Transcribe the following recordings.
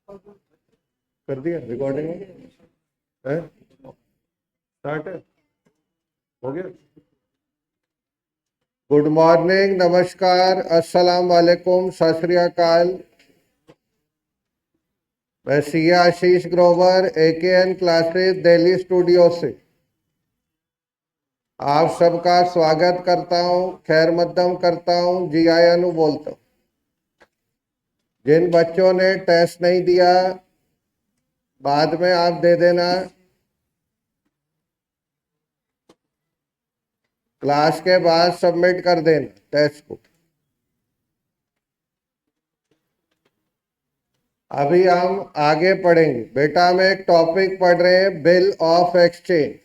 कर दिया रिकॉर्डिंग है? स्टार्ट है? हो गया। गुड मॉर्निंग, नमस्कार, अस्सलाम वालेकुम, सत श्री अकाल। मैं C Ashish Grover AKN classes Delhi studio से आप सबका स्वागत करता हूं, खैर मकदम करता हूं, जी आयानु बोलता हूं। जिन बच्चों ने टेस्ट नहीं दिया बाद में आप दे देना, क्लास के बाद सबमिट कर देना टेस्ट को। अभी हम आगे पढ़ेंगे। बेटा हम एक टॉपिक पढ़ रहे हैं, बिल ऑफ एक्सचेंज।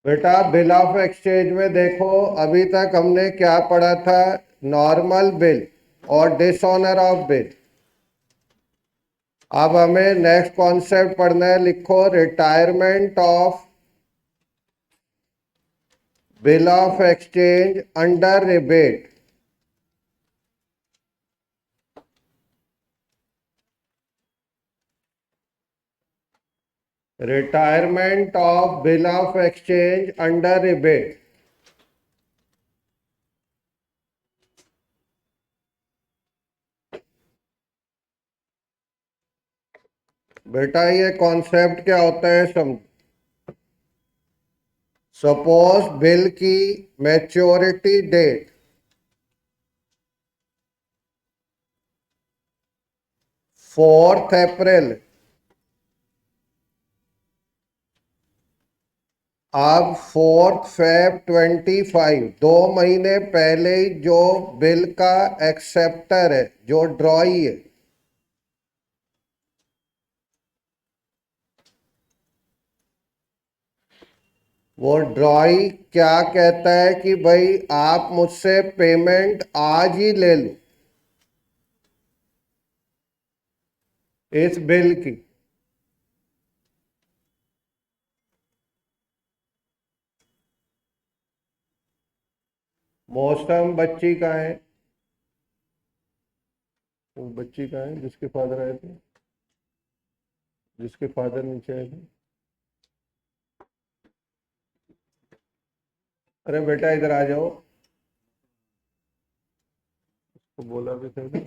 बेटा बिल ऑफ एक्सचेंज में देखो, अभी तक हमने क्या पढ़ा था? नॉर्मल बिल और डिसऑनर ऑफ बिल। अब हमें नेक्स्ट कॉन्सेप्ट पढ़ना है, लिखो retirement of bill of exchange under rebate. Retirement of bill of exchange under rebate. बेटा ये कॉन्सेप्ट क्या होता है समझ। सपोज बिल की मैच्योरिटी डेट 4 अप्रैल। अब 4 Feb 25, 2 महीने पहले ही जो बिल का एक्सेप्टर है, जो ड्रॉई है, वो ड्रॉई क्या कहता है कि भाई आप मुझसे पेमेंट आज ही ले लो इस बिल की। मौसम बच्ची कहाँ है? वो बच्ची कहाँ है जिसके फादर आए थे, जिसके फादर नीचे आए थे? अरे बेटा इधर आ जाओ, तो बोला भी था ना।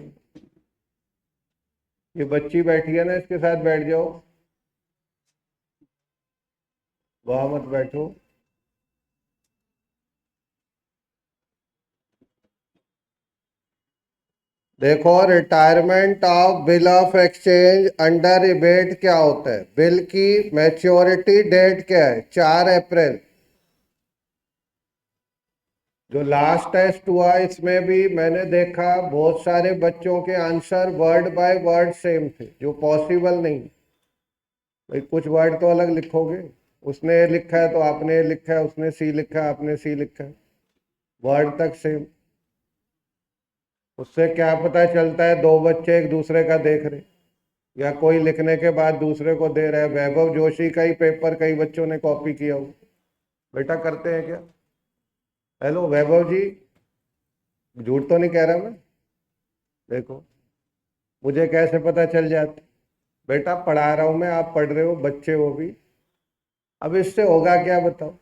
ये बच्ची बैठी है ना, इसके साथ बैठ जाओ, वहां मत बैठो। देखो retirement of bill of exchange under rebate क्या होता है? बिल की मैच्योरिटी डेट क्या है? 4 अप्रैल। जो लास्ट टेस्ट हुआ इसमें भी मैंने देखा बहुत सारे बच्चों के answer word by word same थे, जो पॉसिबल नहीं। भाई कुछ वर्ड तो अलग लिखोगे, उसने ए लिखा है तो आपने ए लिखा है, उसने सी लिखा है आपने सी लिखा है, वर्ड तक सेम। उससे क्या पता चलता है दो बच्चे एक दूसरे का देख रहे, या कोई लिखने के बाद दूसरे को दे रहा है। वैभव जोशी का ही पेपर कई बच्चों ने कॉपी किया हो। बेटा करते हैं क्या? हेलो वैभव जी, झूठ तो नहीं कह रहा मैं? देखो मुझे कैसे पता चल जाता? बेटा पढ़ा रहा हूं मैं, आप पढ़ रहे हो, बच्चे हो भी। अब इससे होगा क्या बताओ?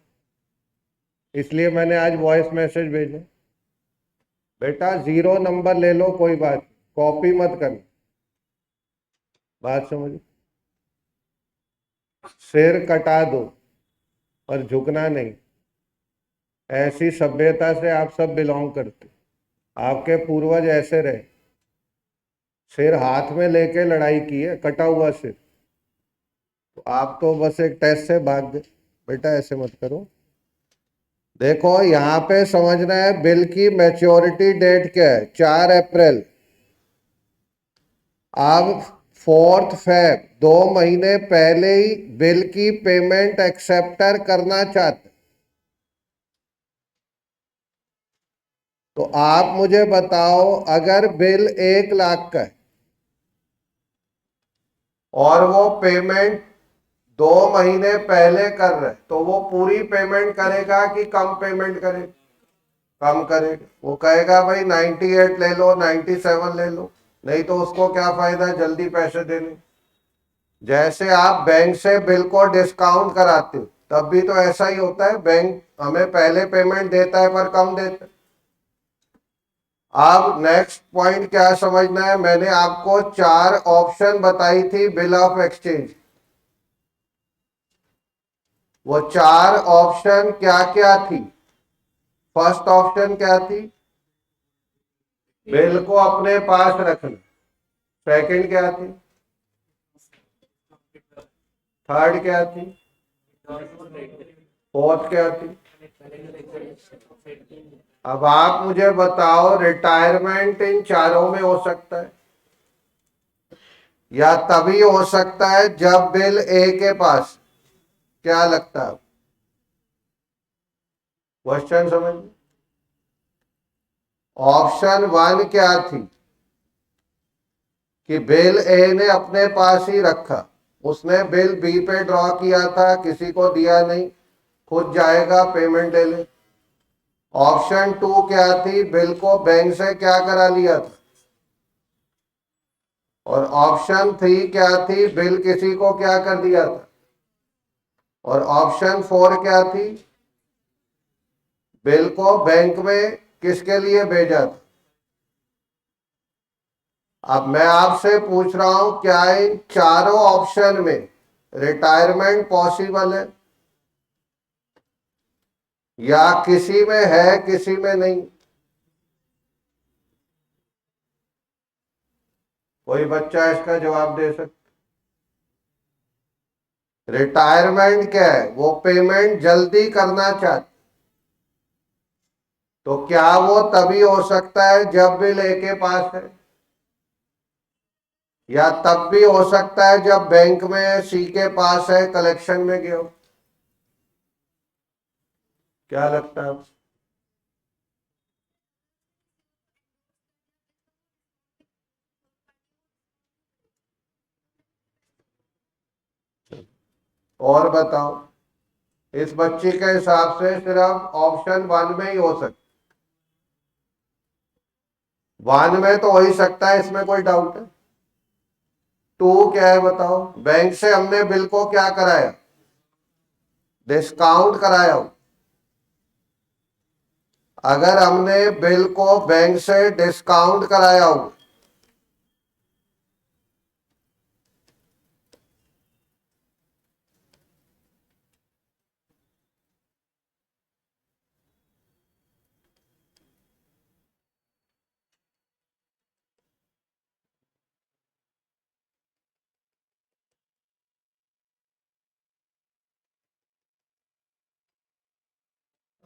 इसलिए मैंने आज वॉइस मैसेज भेजा। बेटा 0 नंबर ले लो, कोई बात, कॉपी मत करना। बात समझो, सिर कटा दो पर झुकना नहीं। ऐसी सभ्यता से आप सब बिलोंग करते, आपके पूर्वज ऐसे रहे, सिर हाथ में लेके लड़ाई की है, कटा हुआ सिर। तो आप तो बस एक टेस्ट से भाग गए। बेटा ऐसे मत करो। देखो यहाँ पे समझना है, बिल की मैच्योरिटी डेट क्या है? 4 अप्रैल। अब 4 फेब 2 महीने पहले ही बिल की पेमेंट एक्सेप्टर करना चाहते, तो आप मुझे बताओ, अगर बिल 1 लाख का है और वो पेमेंट 2 महीने पहले कर रहे, तो वो पूरी पेमेंट करेगा कि कम पेमेंट करेगा? कम करेगा। वो कहेगा भाई 98 ले लो, 97 ले लो, नहीं तो उसको क्या फायदा जल्दी पैसे देने। जैसे आप बैंक से बिल को डिस्काउंट कराते हो, तब भी तो ऐसा ही होता है, बैंक हमें पहले पेमेंट देता है पर कम देता है। अब नेक्स्ट पॉइंट क्या समझना है, मैंने आपको 4 ऑप्शन बताई थी बिल ऑफ एक्सचेंज। वो 4 ऑप्शन क्या क्या थी? फर्स्ट ऑप्शन क्या थी? बिल को अपने पास रखना। सेकंड क्या थी? थर्ड क्या थी? फोर्थ क्या थी? अब आप मुझे बताओ, रिटायरमेंट इन चारों में हो सकता है या तभी हो सकता है जब बिल ए के पास? क्या लगता है? क्वेश्चन समझ। ऑप्शन 1 क्या थी कि बिल ए ने अपने पास ही रखा, उसने बिल बी पे ड्रॉ किया था, किसी को दिया नहीं, खुद जाएगा पेमेंट ले ले। ऑप्शन 2 क्या थी? बिल को बैंक से क्या करा लिया था। और ऑप्शन 3 क्या थी? बिल किसी को क्या कर दिया था। और ऑप्शन 4 क्या थी? बिल को बैंक में किसके लिए भेजा था। अब मैं आपसे पूछ रहा हूं, क्या इन चारों ऑप्शन में रिटायरमेंट पॉसिबल है या किसी में है किसी में नहीं? कोई बच्चा इसका जवाब दे सकता? रिटायरमेंट क्या है? वो पेमेंट जल्दी करना चाहते, तो क्या वो तभी हो सकता है जब बिल ए के पास है, या तब भी हो सकता है जब बैंक में सी के पास है, कलेक्शन में गए हो? क्या लगता है? और बताओ, इस बच्ची के हिसाब से सिर्फ ऑप्शन 1 में ही हो सकता। 1 में तो हो ही सकता है, इसमें कोई डाउट है? 2 क्या है बताओ? बैंक से हमने बिल को क्या कराया? डिस्काउंट कराया हो। अगर हमने बिल को बैंक से डिस्काउंट कराया हो,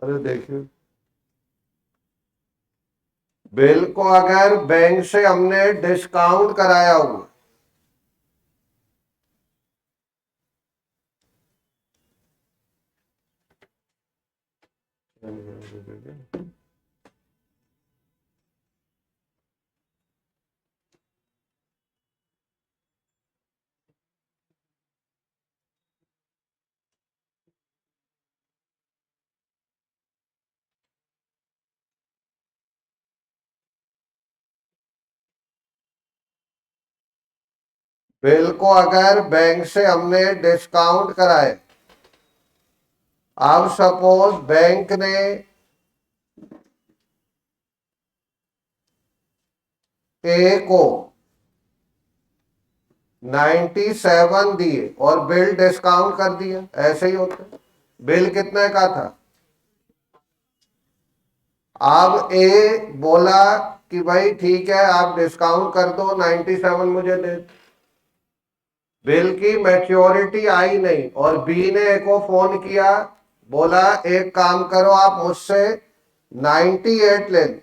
अरे देखिए, बिल को अगर बैंक से हमने डिस्काउंट कराया हो, बिल को अगर बैंक से हमने डिस्काउंट कराए, अब सपोज बैंक ने ए को 97 दिए और बिल डिस्काउंट कर दिया, ऐसे ही होता है। बिल कितने का था? अब ए बोला कि भाई ठीक है, आप डिस्काउंट कर दो, 97 मुझे दे। बिल की मैच्योरिटी आई नहीं और बी ने ए को फोन किया, बोला एक काम करो, आप मुझसे 98 ले लो।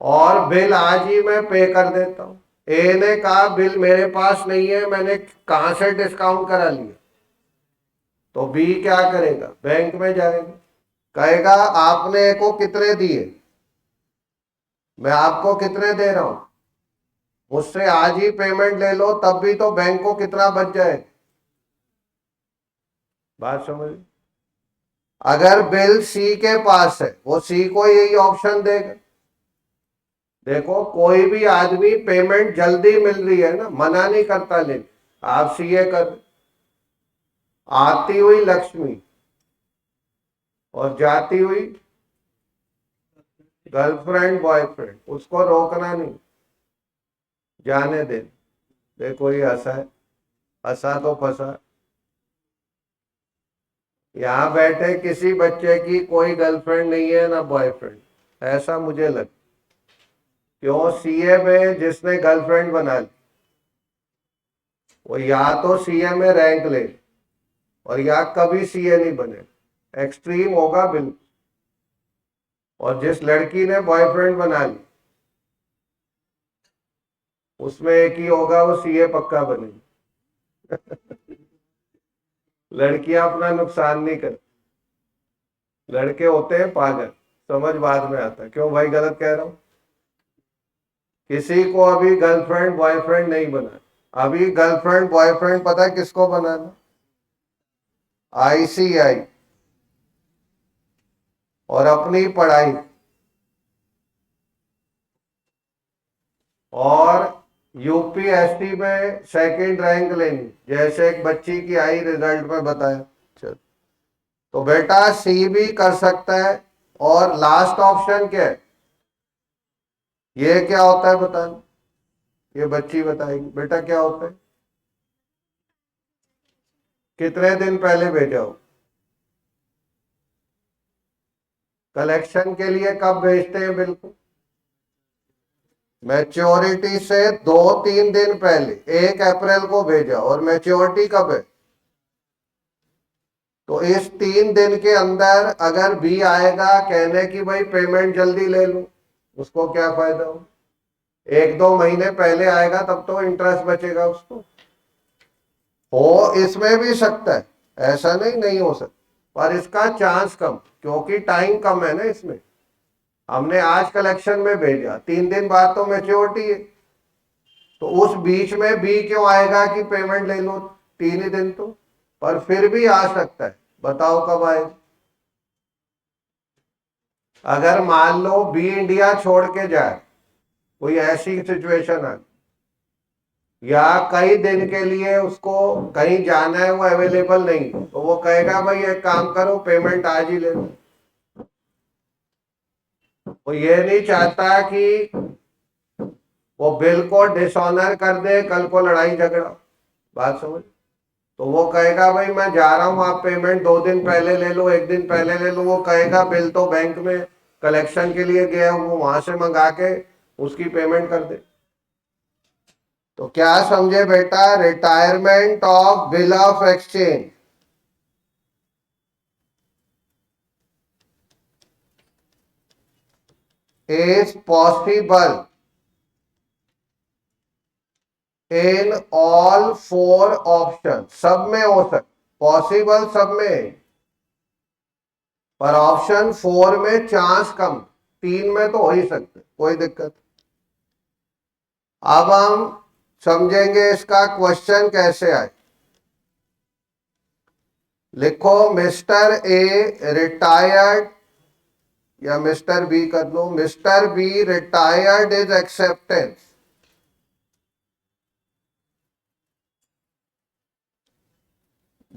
और बिल आज ही मैं पे कर देता हूं। ए ने कहा बिल मेरे पास नहीं है, मैंने कहां से डिस्काउंट करा लिया। तो बी क्या करेगा, बैंक में जाएगा, कहेगा आपने ए को कितने दिए, मैं आपको कितने दे रहा हूं, मुझसे आज ही पेमेंट ले लो, तब भी तो बैंक को कितना बच जाए। बात समझ। अगर बिल सी के पास है, वो सी को यही ऑप्शन देगा। देखो कोई भी आदमी पेमेंट जल्दी मिल रही है ना, मना नहीं करता, लेकिन आप सीए कर। आती हुई लक्ष्मी और जाती हुई गर्लफ्रेंड बॉयफ्रेंड, उसको रोकना नहीं, जाने दे। देखो ये हंसा है, हंसा तो फंसा। यहां बैठे किसी बच्चे की कोई गर्लफ्रेंड नहीं है ना बॉयफ्रेंड, ऐसा मुझे लगता। क्यों, सीए में जिसने गर्लफ्रेंड बना ली वो या तो सीए में रैंक ले और या कभी सीए नहीं बने, एक्सट्रीम होगा बिल्कुल। और जिस लड़की ने बॉयफ्रेंड बना ली उसमें एक ही होगा, वो सीए पक्का बनेगी। लड़कियां अपना नुकसान नहीं करती, लड़के होते हैं पागल, समझ बाद में आता है। क्यों भाई, गलत कह रहा हूं? किसी को अभी गर्लफ्रेंड बॉयफ्रेंड नहीं बना। अभी गर्लफ्रेंड बॉयफ्रेंड पता है किसको बनाना, आईसीआई और अपनी पढ़ाई और यूपीएससी में सेकंड रैंक लेनी, जैसे एक बच्ची की आई रिजल्ट में बताया। चल, तो बेटा सी भी कर सकता है। और लास्ट ऑप्शन क्या है, ये क्या होता है बताना, ये बच्ची बताएगी बेटा क्या होता है। कितने दिन पहले भेजा हो, कलेक्शन के लिए कब भेजते हैं, बिल्कुल मैच्योरिटी से 2-3 दिन पहले, 1 अप्रैल को भेजा और मैच्योरिटी कब है। तो इस 3 दिन के अंदर अगर भी आएगा कहने की भाई पेमेंट जल्दी ले लो, उसको क्या फायदा हो। 1-2 महीने पहले आएगा तब तो इंटरेस्ट बचेगा उसको। हो इसमें भी सकता है, ऐसा नहीं नहीं हो सकता, पर इसका चांस कम, क्योंकि टाइम कम है ना इसमें। हमने आज कलेक्शन में भेजा, 3 दिन बाद तो मैच्योरिटी है, तो उस बीच में भी क्यों आएगा कि पेमेंट ले लो, 3 ही दिन तो। पर फिर भी आ सकता है, बताओ कब आए। अगर मान लो बी इंडिया छोड़ के जाए, कोई ऐसी सिचुएशन है, या कई दिन के लिए उसको कहीं जाना है, वो अवेलेबल नहीं, तो वो कहेगा भाई एक काम करो पेमेंट आज ही ले लो। वो ये नहीं चाहता कि वो बिल को डिसऑनर कर दे, कल को लड़ाई झगड़ा। बात समझ। तो वो कहेगा भाई मैं जा रहा हूं, आप पेमेंट 2 दिन पहले ले लो, 1 दिन पहले ले लो। वो कहेगा बिल तो बैंक में कलेक्शन के लिए गया, वो वहां से मंगा के उसकी पेमेंट कर दे। तो क्या समझे बेटा, retirement of bill of exchange is possible in all 4 option, सब में हो सकता, पॉसिबल सब में, पर ऑप्शन 4 में चांस कम, 3 में तो हो ही सकते, कोई दिक्कत। अब हम समझेंगे इसका क्वेश्चन कैसे आए। लिखो मिस्टर ए रिटायर्ड, या मिस्टर बी कर लो, mister B retired is acceptance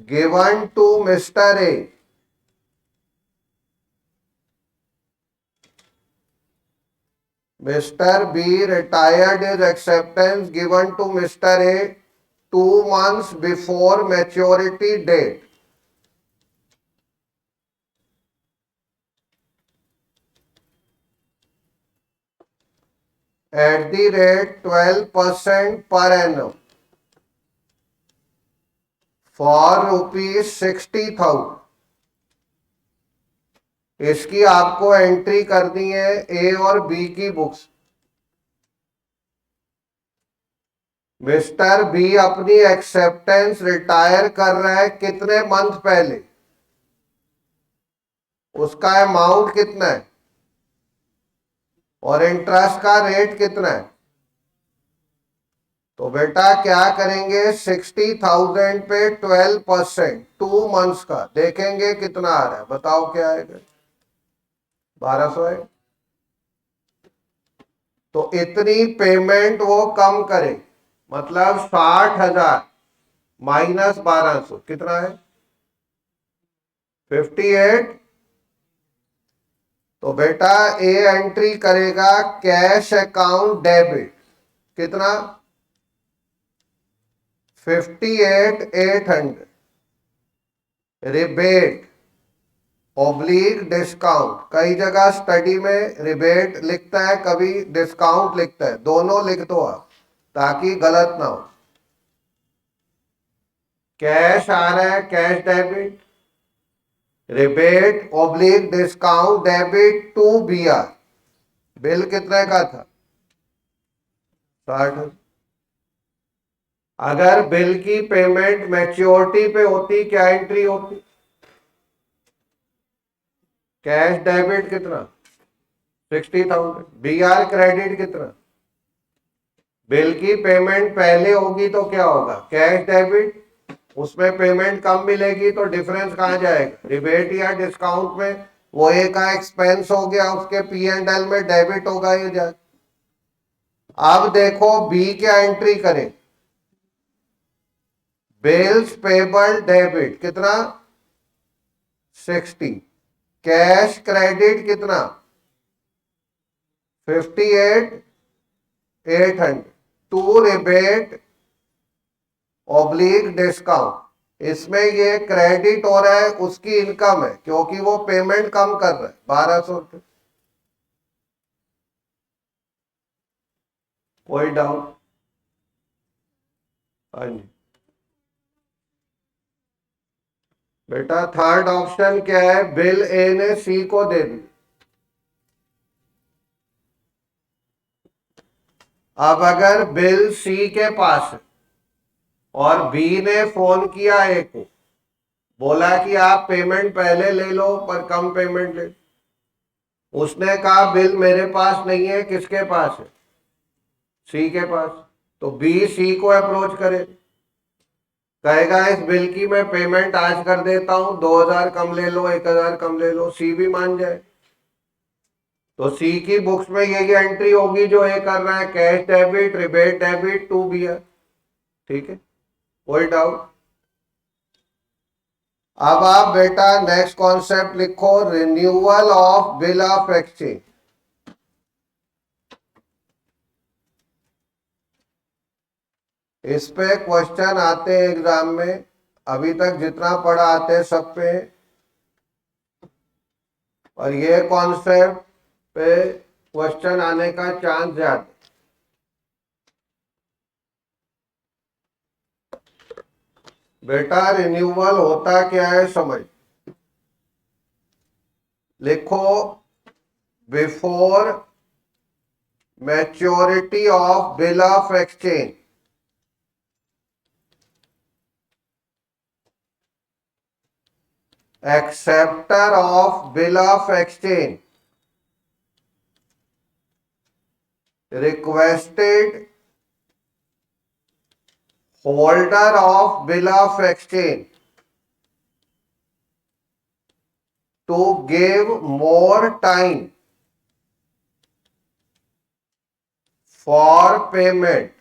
given to mister A Mr. B retired his acceptance given to Mr. A 2 months before maturity date. At the rate 12% per annum for ₹60,000. इसकी आपको entry करनी है ए और B की books, mister B अपनी acceptance retire कर रहा है कितने मंथ पहले, उसका अमाउंट कितना है और इंटरेस्ट का रेट कितना है। तो बेटा क्या करेंगे, 60,000 पे 12%, 2 मंथ्स का देखेंगे कितना आ रहा है, बताओ क्या आएगा, 1200 है। तो इतनी पेमेंट वो कम करे, मतलब 60,000 माइनस 1200 कितना है, 58। तो बेटा ए एंट्री करेगा कैश अकाउंट डेबिट, कितना 58,800, रिबेट ऑब्लिक डिस्काउंट, कई जगह स्टडी में रिबेट लिखता है कभी डिस्काउंट लिखता है, दोनों लिख दो आप ताकि गलत ना हो। कैश आ रहा है cash debit, rebate oblique discount debit to B R, bill कितने का था 60। अगर बिल की पेमेंट मैच्योरिटी पे होती क्या एंट्री होती, कैश डेबिट कितना 60,000, बी आर क्रेडिट कितना, बिल की पेमेंट पहले होगी तो क्या होगा कैश डेबिट, उसमें पेमेंट कम मिलेगी तो डिफरेंस कहां जाएगा, रिबेट या डिस्काउंट में, वो ए का एक्सपेंस हो गया उसके पी एंड एल में डेबिट होगा ये जाए। अब देखो बी क्या एंट्री करें, बिल्स पेबल डेबिट कितना 60, कैश क्रेडिट कितना 58,800, टू रिबेट ऑब्लिक डिस्काउंट, इसमें ये क्रेडिट हो रहा है उसकी इनकम है क्योंकि वो पेमेंट कम कर रहा है 1200 रुपये। कोई डाउट, हाँ जी बेटा थर्ड ऑप्शन क्या है, बिल ए ने सी को दे दी। अब अगर बिल सी के पास है और बी ने फोन किया ए को, बोला कि आप पेमेंट पहले ले लो पर कम पेमेंट ले, उसने कहा बिल मेरे पास नहीं है, किसके पास है सी के पास, तो बी सी को अप्रोच करे, कहेगा इस बिल की मैं पेमेंट आज कर देता हूं, 2,000 कम ले लो 1,000 कम ले लो, सी भी मान जाए। तो सी की बुक्स में ये एंट्री होगी जो ए कर रहा है, cash debit rebate debit to B R, ठीक है कोई डाउट। अब आप बेटा नेक्स्ट कॉन्सेप्ट लिखो, renewal of bill of exchange. इस पे क्वेश्चन आते हैं एग्जाम में, अभी तक जितना पढ़ा आते हैं सब पे, और ये कॉन्सेप्ट पे क्वेश्चन आने का चांस ज्यादा। बेटा रिन्यूअल होता क्या है समझ, लिखो before maturity of bill of exchange, acceptor of bill of exchange requested holder of bill of exchange to give more time for payment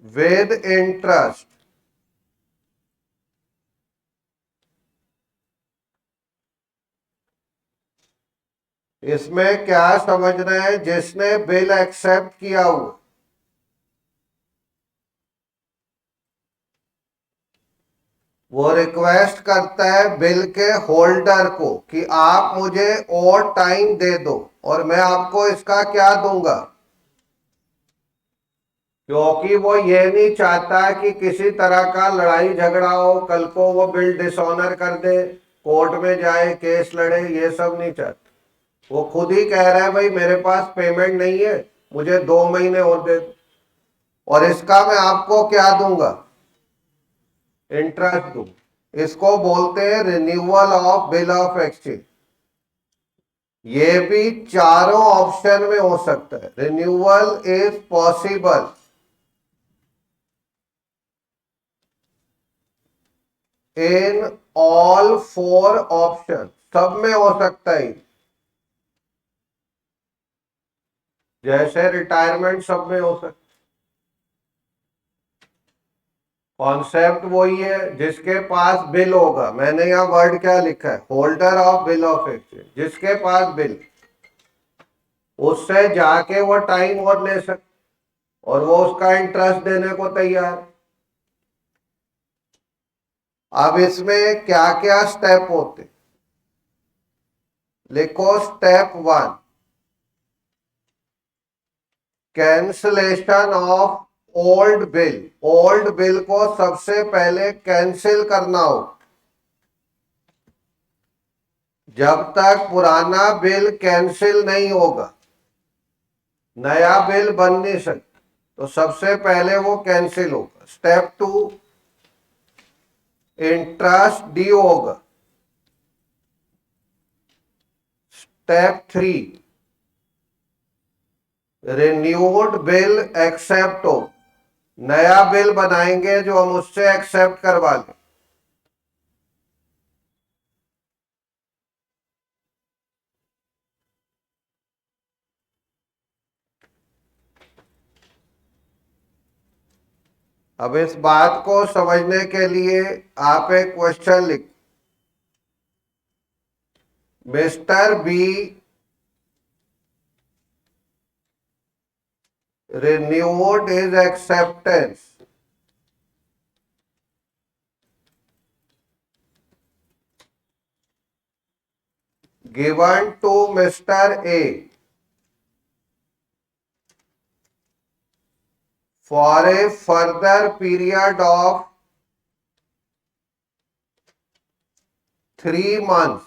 with interest इसमें क्या समझना है, जिसने बिल एक्सेप्ट किया हुआ वो रिक्वेस्ट करता है बिल के होल्डर को कि आप मुझे और टाइम दे दो और मैं आपको इसका क्या दूंगा, क्योंकि वो ये नहीं चाहता कि किसी तरह का लड़ाई झगड़ा हो, कल को वो बिल डिसऑनर कर दे, कोर्ट में जाए केस लड़े, ये सब नहीं चाहता। वो खुद ही कह रहा है भाई मेरे पास पेमेंट नहीं है, मुझे 2 महीने और दे दो, और इसका मैं आपको क्या दूंगा, इंटरेस्ट दूं। इसको बोलते हैं renewal of bill of exchange. ये भी चारों ऑप्शन में हो सकता है। Renewal is possible in all 4 option, सब में हो सकता है। जैसे रिटायरमेंट सब में हो सकता है। कॉन्सेप्ट वही है, जिसके पास बिल होगा, मैंने यहां वर्ड क्या लिखा है, holder of bill of exchange, जिसके पास बिल, उससे जाके वो टाइम और ले सकते, और वो उसका इंटरेस्ट देने को तैयार। अब इसमें क्या क्या स्टेप होते, लिखो step 1, cancellation of old bill. Old bill को सबसे पहले कैंसिल करना हो। जब तक पुराना बिल कैंसिल नहीं होगा, नया बिल बन नहीं सकता, तो सबसे पहले वो कैंसिल होगा। स्टेप 2, इंटरेस्ट ड्यू होगा। स्टेप 3, रिन्यूड बिल एक्सेप्ट हो। नया बिल बनाएंगे जो हम उससे एक्सेप्ट करवा लें। अब इस बात को समझने के लिए आप एक क्वेश्चन लिख, mister B renewed his acceptance given to Mr. A for a further period of 3 months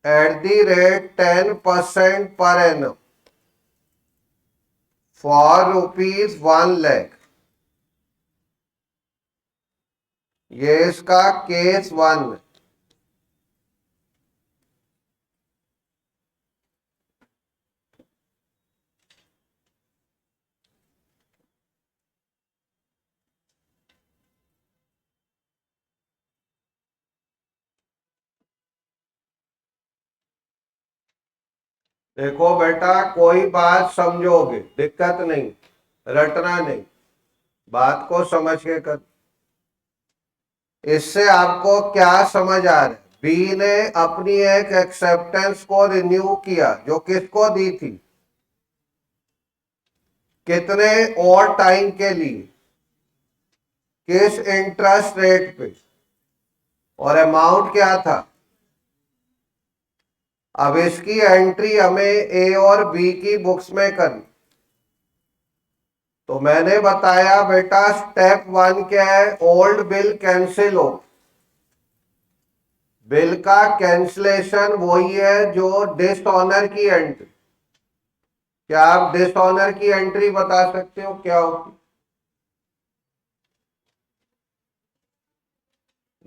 at the rate 10% per annum for rupees 1 lakh। ये इसका केस 1 है। देखो बेटा, कोई बात समझोगे, दिक्कत नहीं, रटना नहीं, बात को समझ के कर। इससे आपको क्या समझ आ रहा है, बी ने अपनी एक एक्सेप्टेंस को रिन्यू किया, जो किसको दी थी, कितने और टाइम के लिए, किस इंटरेस्ट रेट पे, और अमाउंट क्या था। अब इसकी एंट्री हमें ए और बी की बुक्स में करनी। तो मैंने बताया बेटा, स्टेप 1 क्या है, ओल्ड बिल कैंसिल हो। बिल का कैंसिलेशन वही है जो डिसऑनर की एंट्री। क्या आप डिसऑनर की एंट्री बता सकते हो क्या होती,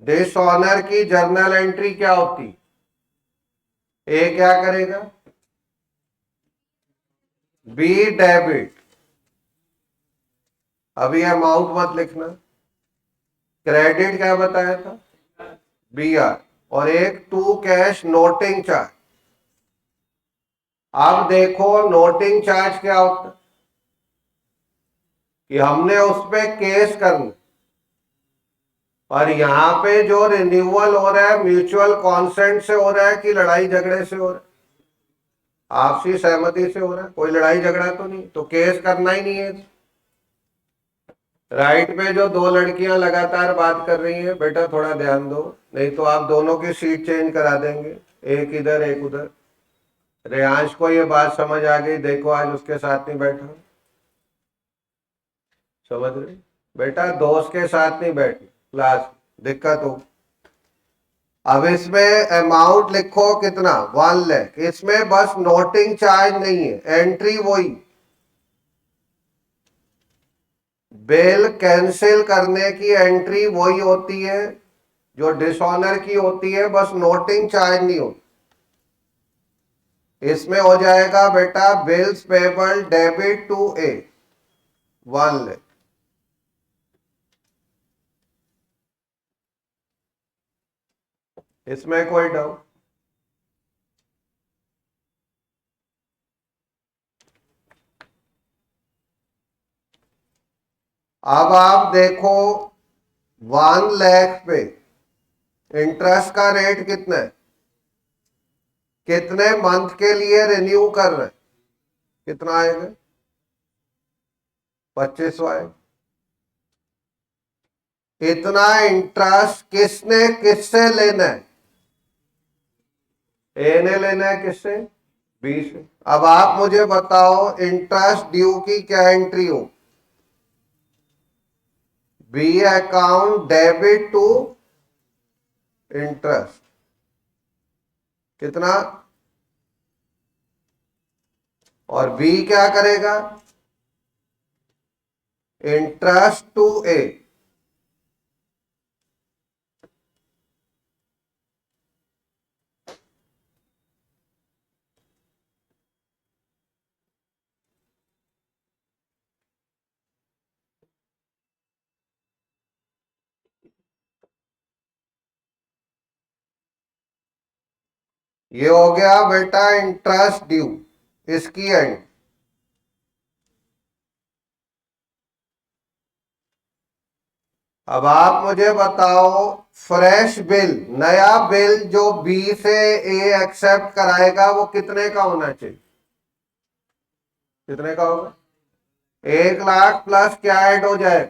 डिसऑनर की जर्नल एंट्री क्या होती। ए क्या करेगा, बी डेबिट। अभी अमाउंट मत लिखना। क्रेडिट क्या बताया था, बी आर, और एक टू कैश नोटिंग चार्ज। अब देखो नोटिंग चार्ज क्या होता है, कि हमने उस पर केस करना, और यहां पे जो रिन्यूअल हो रहा है म्यूचुअल कॉन्सेंट से हो रहा है कि लड़ाई झगड़े से हो रहा है, आपसी सहमति से हो रहा है, कोई लड़ाई झगड़ा तो नहीं, तो केस करना ही नहीं है। राइट में जो 2 लड़कियां लगातार बात कर रही हैं, बेटा थोड़ा ध्यान दो, नहीं तो आप दोनों की सीट चेंज करा देंगे, एक इधर एक उधर। रेयांश को ये बात समझ आ गई, देखो आज उसके साथ नहीं बैठा, समझ रहे बेटा, दोस्त के साथ नहीं बैठी, क्लास दिक्कत हो। अब इसमें अमाउंट लिखो कितना, 1 लाख। इसमें बस नोटिंग चार्ज नहीं है, एंट्री वही, बिल कैंसिल करने की एंट्री वही होती है जो डिसऑनर की होती है, बस नोटिंग चार्ज नहीं होती। इसमें हो जाएगा बेटा बिल्स पेबल डेबिट टू ए 1 लाख। इसमें कोई डाउट? अब आप देखो 1 लाख पे इंटरेस्ट का रेट कितना है, कितने मंथ के लिए रिन्यू कर रहे हैं, कितना आएगा? 2500 आएगा। इतना इंटरेस्ट किसने किससे लेना है? ए ने लेना है किससे? बी से। अब आप मुझे बताओ इंटरेस्ट ड्यू की क्या एंट्री हो? B account debit to interest, कितना? और बी क्या करेगा? Interest to A. ये हो गया बेटा इंटरेस्ट ड्यू, इसकी एंड। अब आप मुझे बताओ फ्रेश बिल, नया बिल जो बी से ए एक्सेप्ट कराएगा वो कितने का होना चाहिए? कितने का होगा? 1 लाख प्लस क्या ऐड हो जाए?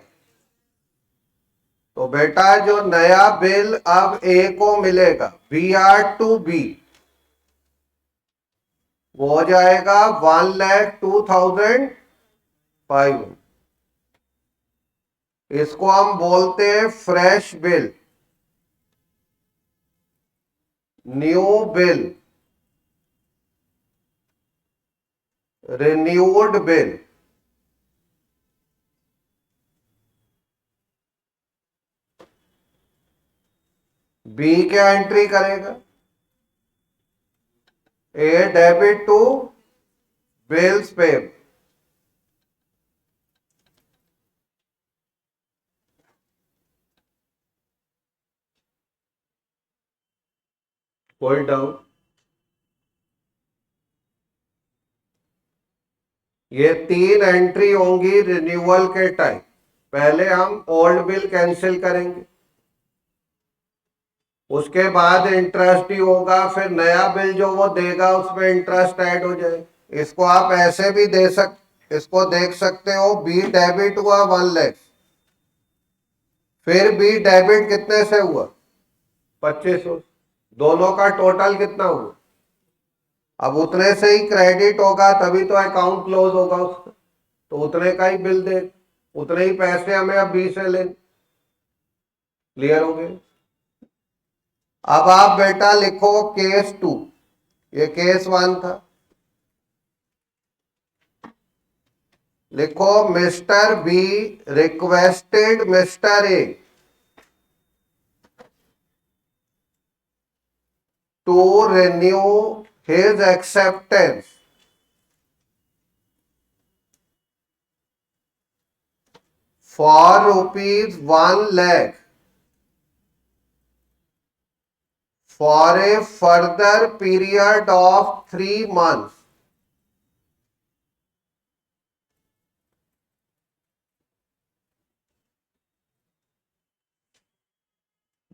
तो बेटा जो नया बिल अब ए को मिलेगा बी आर टू बी, वो हो जाएगा 1,02,500। इसको हम बोलते हैं fresh bill, new bill, renewed bill. B क्या एंट्री करेगा? A debit to bills paid. कोई डाउट? ये 3 एंट्री होंगी रिन्यूअल के टाइम। पहले हम ओल्ड बिल कैंसिल करेंगे, उसके बाद इंटरेस्ट ही होगा, फिर नया बिल जो वो देगा उसमें इंटरेस्ट ऐड हो जाए। इसको आप ऐसे भी इसको देख सकते हो, बी डेबिट हुआ 1 लाख, फिर बी डेबिट कितने से हुआ? 2500। दोनों का टोटल कितना हुआ? अब उतने से ही क्रेडिट होगा तभी तो अकाउंट क्लोज होगा उसका, तो उतने का ही बिल दे, उतने ही पैसे हमें अब बी से लेने। क्लियर हो गए? अब आप बेटा लिखो केस 2, ये केस 1 था। लिखो mister B requested mister A to renew his acceptance for rupees 1 lakh for a further period of 3 months.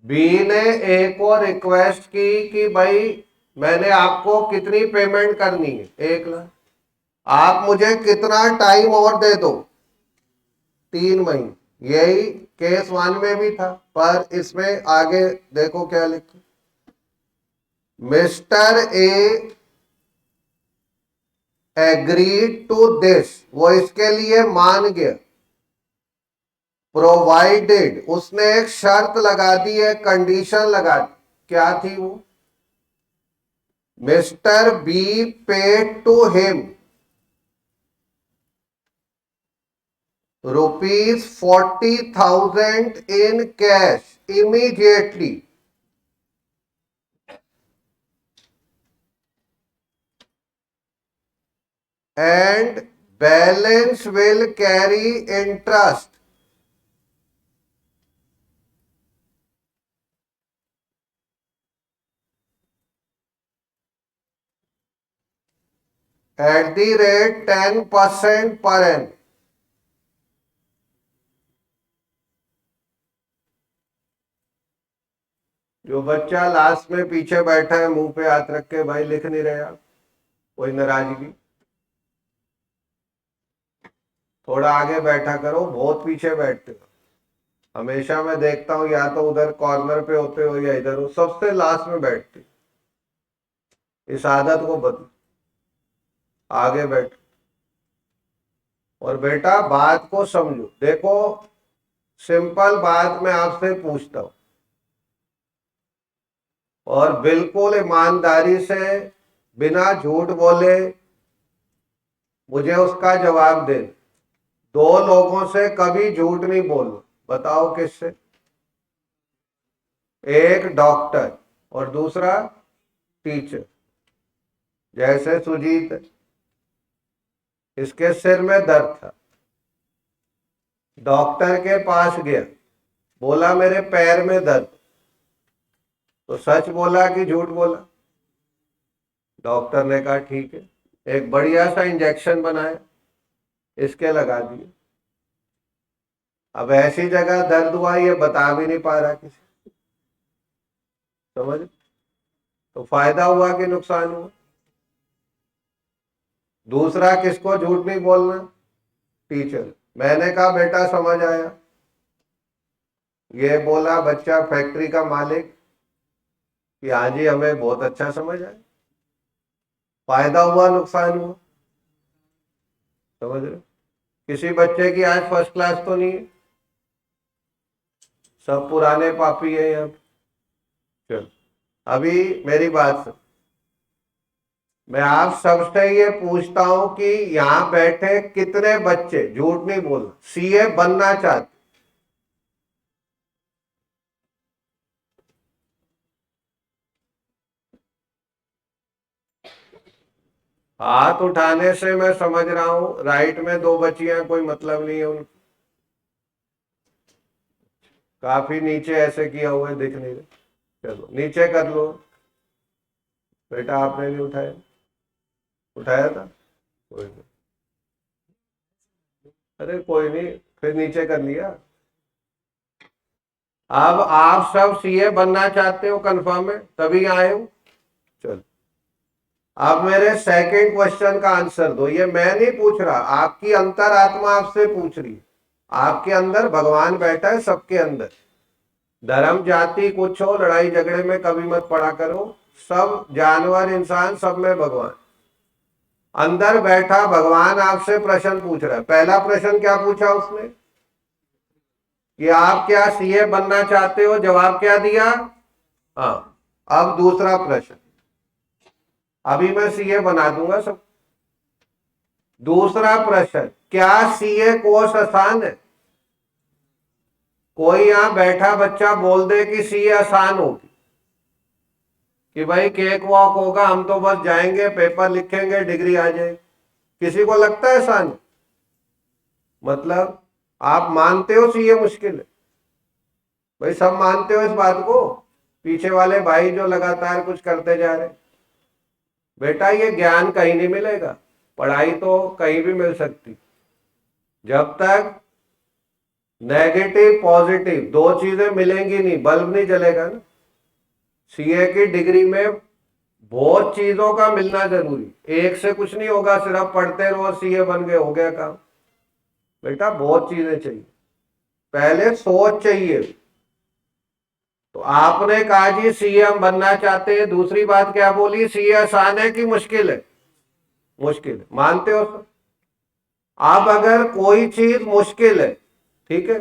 B ने ए को रिक्वेस्ट की कि भाई मैंने आपको कितनी पेमेंट करनी है? 1 लाख। आप मुझे कितना टाइम और दे दो? 3 महीने। यही केस 1 में भी था, पर इसमें आगे देखो क्या लिखा। Mister A agreed to this, वो इसके लिए मान गया। प्रोवाइडेड, उसने एक शर्त लगा दी है, कंडीशन लगा दी, क्या थी वो? Mister B paid to him ₹40,000 in cash immediately and balance will carry interest. At the rate 10% per annum. जो बच्चा लास्ट में पीछे बैठा है मुंह पे हाथ रख के, भाई लिख नहीं रहे आप, कोई नाराजगी? थोड़ा आगे बैठा करो, बहुत पीछे बैठते हो। हमेशा मैं देखता हूं या तो उधर कॉर्नर पे होते हो या इधर हो, सबसे लास्ट में बैठते। इस आदत को बदलो, आगे बैठ। और बेटा बात को समझो। देखो सिंपल बात मैं आपसे पूछता हूं और बिल्कुल ईमानदारी से बिना झूठ बोले मुझे उसका जवाब दे। दो लोगों से कभी झूठ नहीं बोलना, बताओ किससे? एक डॉक्टर और दूसरा टीचर। जैसे सुजीत, इसके सिर में दर्द था, डॉक्टर के पास गया, बोला मेरे पैर में दर्द, तो सच बोला कि झूठ बोला? डॉक्टर ने कहा ठीक है, एक बढ़िया सा इंजेक्शन बनाया, इसके लगा दिए। अब ऐसी जगह दर्द हुआ ये बता भी नहीं पा रहा किसी, समझ? तो फायदा हुआ कि नुकसान हुआ? दूसरा किसको झूठ नहीं बोलना? टीचर। मैंने कहा बेटा समझ आया? ये बोला बच्चा फैक्ट्री का मालिक कि हाँ जी हमें बहुत अच्छा समझ आया। फायदा हुआ नुकसान हुआ? समझ रहे? किसी बच्चे की आज फर्स्ट क्लास तो नहीं है, सब पुराने पापी है यहाँ। चलो अभी मेरी बात सुन, मैं आप सबसे ये पूछता हूं कि यहां बैठे कितने बच्चे, झूठ नहीं बोलना, सीए बनना चाहते? हाथ उठाने से मैं समझ रहा हूं राइट में दो बच्चियां, कोई मतलब नहीं है उनका, काफी नीचे ऐसे किया हुआ है, दिख नहीं रहे। चलो नीचे कर लो। बेटा आपने नहीं उठाया? उठाया था? कोई नहीं, अरे कोई नहीं, फिर नीचे कर लिया। अब आप सब सीए बनना चाहते हो, कंफर्म है? तभी आए हो। चलो अब मेरे सेकंड क्वेश्चन का आंसर दो। ये मैं नहीं पूछ रहा, आपकी अंतरात्मा आपसे पूछ रही है। आपके अंदर भगवान बैठा है, सबके अंदर। धर्म जाति कुछ हो, लड़ाई झगड़े में कभी मत पड़ा करो। सब जानवर इंसान सब में भगवान अंदर बैठा। भगवान आपसे प्रश्न पूछ रहा है। पहला प्रश्न क्या पूछा उसने कि आप क्या सीए बनना चाहते हो? जवाब क्या दिया? हाँ। अब दूसरा प्रश्न, अभी मैं सीए बना दूंगा सब। दूसरा प्रश्न, क्या सीए कोर्स आसान है? कोई यहां बैठा बच्चा बोल दे कि सीए आसान होगी, कि भाई केक वॉक होगा, हम तो बस जाएंगे पेपर लिखेंगे डिग्री आ जाएगी। किसी को लगता है आसान? मतलब आप मानते हो सीए मुश्किल है? भाई सब मानते हो इस बात को? पीछे वाले भाई जो लगातार कुछ करते जा रहे। बेटा ये ज्ञान कहीं नहीं मिलेगा, पढ़ाई तो कहीं भी मिल सकती, जब तक नेगेटिव पॉजिटिव दो चीजें मिलेंगी नहीं, बल्ब नहीं जलेगा ना। सीए की डिग्री में बहुत चीजों का मिलना जरूरी, एक से कुछ नहीं होगा सिर्फ पढ़ते रहो सीए बन गए हो गया काम। बेटा बहुत चीजें चाहिए, पहले सोच चाहिए। तो आपने कहा जी सीए हम बनना चाहते हैं, दूसरी बात क्या बोली? सीए आसान है कि मुश्किल है? मुश्किल है, मानते हो सर? अब अगर कोई चीज मुश्किल है, ठीक है,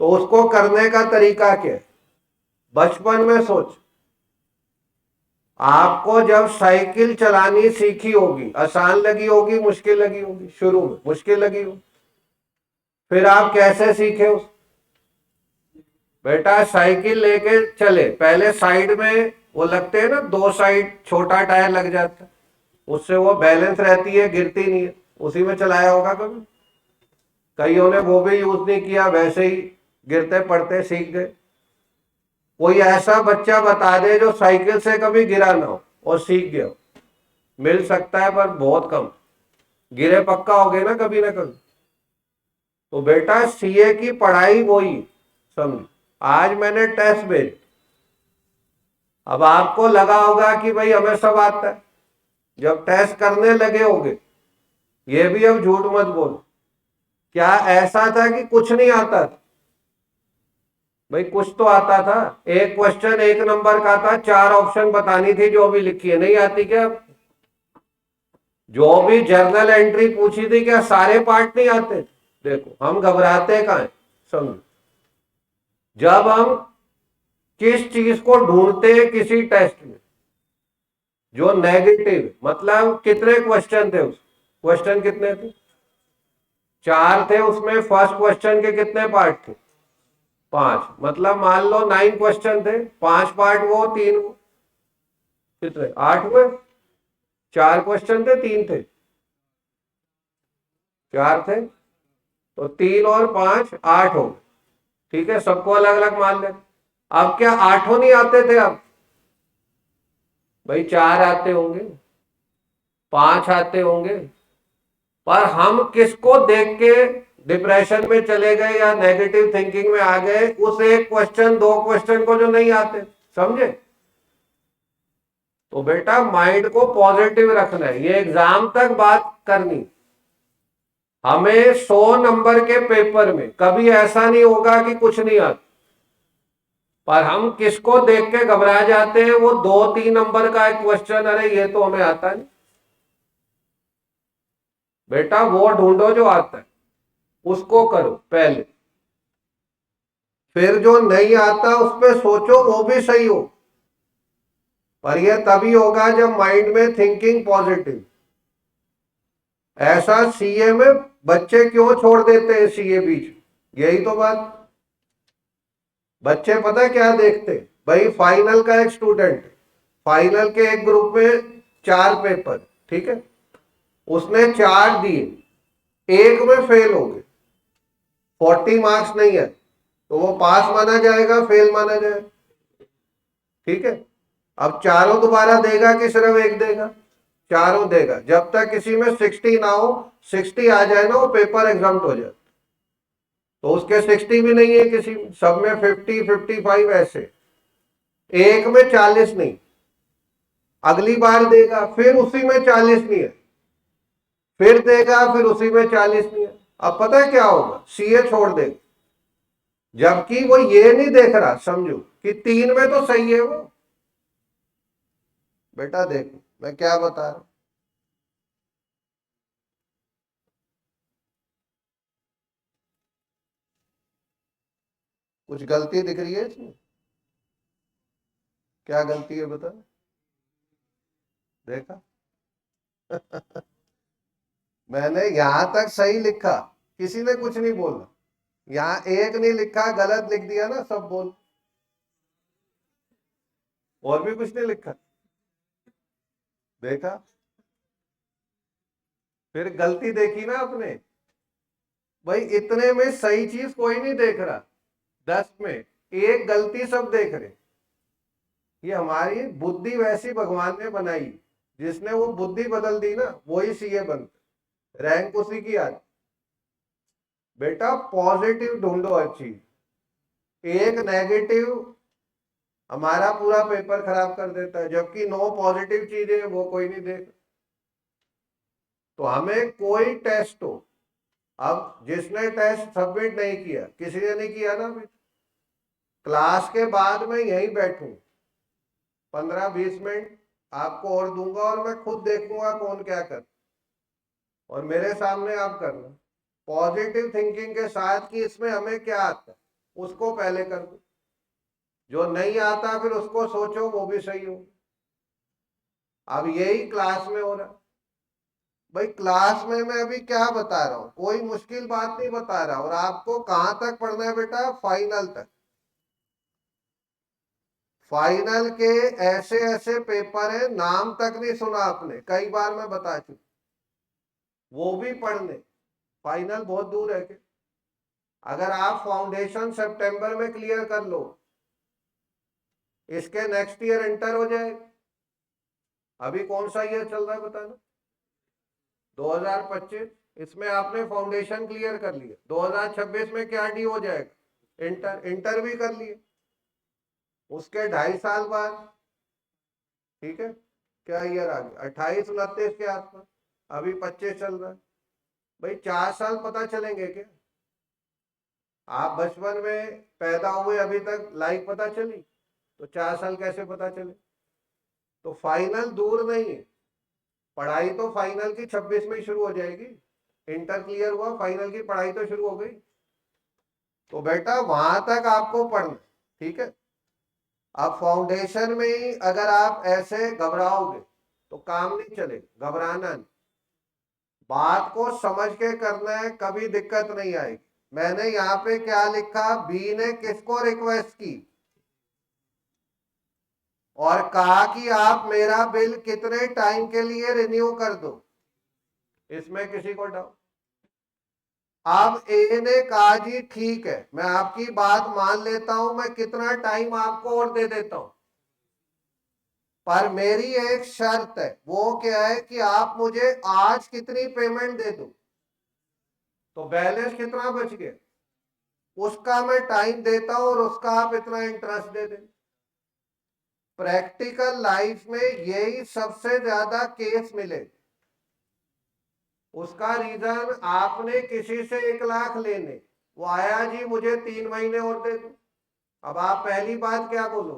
तो उसको करने का तरीका क्या है? बचपन में सोच, आपको जब साइकिल चलानी सीखी होगी, आसान लगी होगी, मुश्किल लगी होगी? शुरू में मुश्किल लगी होगी। फिर आप कैसे सीखे उस? बेटा साइकिल लेके चले, पहले साइड में वो लगते हैं ना, दो साइड छोटा टायर लग जाता है, उससे वो बैलेंस रहती है, गिरती नहीं है। उसी में चलाया होगा कभी? कईयों ने वो भी यूज नहीं किया, वैसे ही गिरते पड़ते सीख गए। कोई ऐसा बच्चा बता दे जो साइकिल से कभी गिरा ना हो और सीख गया हो। मिल सकता है पर बहुत कम। गिरे पक्का हो गए ना कभी ना कभी। तो बेटा सीए की पढ़ाई वही समझ। आज मैंने टेस्ट भेज, अब आपको लगा होगा कि भाई हमें सब आता है। जब टेस्ट करने लगे होगे, ये भी अब झूठ मत बोल, क्या ऐसा था कि कुछ नहीं आता था? भाई कुछ तो आता था। एक क्वेश्चन एक नंबर का था, 4 ऑप्शन बतानी थी जो भी लिखी है, नहीं आती क्या? जो भी जर्नल एंट्री पूछी थी, क्या सारे पार्ट नहीं आते? देखो हम घबराते कहाँ हैं, समझो। जब हम किस चीज को ढूंढते हैं किसी टेस्ट में, जो नेगेटिव, मतलब कितने क्वेश्चन थे उस, क्वेश्चन कितने थे? 4 थे, उसमें फर्स्ट क्वेश्चन के कितने पार्ट थे? 5, मतलब मान लो 9 क्वेश्चन थे, 5 पार्ट वो, 3 वो, कितने 8 हुए? 4 क्वेश्चन थे, 3 थे, 4 थे, तो 3 और 5 8 हो गए। ठीक है, सबको अलग अलग मान लेते। अब क्या आठों नहीं आते थे? अब भाई 4 आते होंगे, 5 आते होंगे, पर हम किसको देख के डिप्रेशन में चले गए या नेगेटिव थिंकिंग में आ गए? उस एक क्वेश्चन 2 क्वेश्चन को जो नहीं आते, समझे? तो बेटा माइंड को पॉजिटिव रखना है, ये एग्जाम तक बात करनी। हमें 100 नंबर के पेपर में कभी ऐसा नहीं होगा कि कुछ नहीं आता, पर हम किसको देख के घबरा जाते हैं? वो 2-3 नंबर का एक क्वेश्चन, अरे ये तो हमें आता नहीं। बेटा वो ढूंढो जो आता है, उसको करो पहले, फिर जो नहीं आता उस पर सोचो, वो भी सही हो। पर यह तभी होगा जब माइंड में थिंकिंग पॉजिटिव। ऐसा सीए में बच्चे क्यों छोड़ देते हैं सीए बीच? यही तो बात। बच्चे पता क्या देखते? भाई फाइनल का एक स्टूडेंट, फाइनल के एक ग्रुप में 4 पेपर, ठीक है, उसने 4 दिए, एक में फेल हो गए, 40 मार्क्स नहीं है, तो वो पास माना जाएगा, फेल माना जाएगा? ठीक है, अब चारों दोबारा देगा कि सिर्फ एक देगा? चारों देगा। जब तक किसी में 60 ना हो, 60 आ जाए ना, वो पेपर एग्जाम्प्ट हो जाए। तो उसके 60 भी नहीं है किसी में, सब में 50 55 ऐसे, एक में 40 नहीं। अगली बार देगा, फिर उसी में 40 नहीं है, फिर देगा, फिर उसी में 40 नहीं है। अब पता है क्या होगा? सीए छोड़ देगा, जबकि वो ये नहीं देख रहा, समझो, कि 3 में तो सही है वो। बेटा देखो मैं क्या बता रहा हूं, कुछ गलती दिख रही है इसमें? क्या गलती है बता? देखा? मैंने यहां तक सही लिखा, किसी ने कुछ नहीं बोला। यहां एक नहीं लिखा, गलत लिख दिया ना, सब बोल। और भी कुछ नहीं लिखा, देखा? फिर गलती देखी ना आपने? भाई इतने में सही चीज कोई नहीं देख रहा, 10 में एक गलती सब देख रहे। ये हमारी बुद्धि वैसी भगवान ने बनाई, जिसने वो बुद्धि बदल दी ना, वही सीए बनता, रैंक उसी की आती। बेटा पॉजिटिव ढूंढो हर चीज, एक नेगेटिव हमारा पूरा पेपर खराब कर देता है, जबकि 9 पॉजिटिव चीजें वो कोई नहीं देख। तो हमें कोई टेस्ट हो, अब जिसने टेस्ट सबमिट नहीं किया, किसी ने नहीं किया ना अभी, क्लास के बाद मैं यहीं बैठूं 15-20 मिनट आपको और दूंगा, और मैं खुद देखूंगा कौन क्या कर, और मेरे सामने आप करना पॉजिटिव थिंकिंग के साथ कि इसमें हमें क्या आता है, उसको पहले कर दो। जो नहीं आता फिर उसको सोचो वो भी सही हो। अब यही क्लास में हो रहा। भाई क्लास में मैं अभी क्या बता रहा हूं, कोई मुश्किल बात नहीं बता रहा, और आपको कहां तक पढ़ना है बेटा, फाइनल तक। फाइनल के ऐसे ऐसे पेपर है, नाम तक नहीं सुना आपने, कई बार मैं बता चुका, वो भी पढ़ने। फाइनल बहुत दूर है कि अगर आप फाउंडेशन सितंबर में क्लियर कर लो, इसके नेक्स्ट ईयर इंटर हो जाए। अभी कौन सा ईयर चल रहा है बताना, 2025। इसमें आपने फाउंडेशन क्लियर कर लिया, 2026 में क्या डी हो जाएगा, इंटर। इंटर भी कर लिए, उसके 2.5 साल बाद, ठीक है, क्या ईयर आ गया, 28 29 के आसपास। अभी 25 चल रहा है। भाई 4 साल पता चलेंगे क्या? आप बचपन में पैदा हुए अभी तक लाइफ पता चली, तो 4 साल कैसे पता चले? तो फाइनल दूर नहीं है, पढ़ाई तो फाइनल की 26 में ही शुरू हो जाएगी। इंटर क्लियर हुआ, फाइनल की पढ़ाई तो शुरू हो गई। तो बेटा वहां तक आपको पढ़ना, ठीक है। अब फाउंडेशन में ही अगर आप ऐसे घबराओगे तो काम नहीं चलेगा, घबराना नहीं, बात को समझ के करना है, कभी दिक्कत नहीं आएगी। मैंने यहाँ पे क्या लिखा, बी ने किसको रिक्वेस्ट की और कहा कि आप मेरा बिल कितने टाइम के लिए रिन्यू कर दो, इसमें किसी को डाउट? अब ए ने कहा जी ठीक है, मैं आपकी बात मान लेता हूं, मैं कितना टाइम आपको और दे देता हूं, पर मेरी एक शर्त है, वो क्या है कि आप मुझे आज कितनी पेमेंट दे दो। तो बैलेंस कितना बच गया, उसका मैं टाइम देता हूं और उसका आप इतना इंटरेस्ट दे दें। प्रैक्टिकल लाइफ में यही सबसे ज्यादा केस मिले। उसका रीजन, आपने किसी से 1 लाख लेने, वो आया जी मुझे 3 महीने और दे दो। अब आप पहली बात क्या बोलो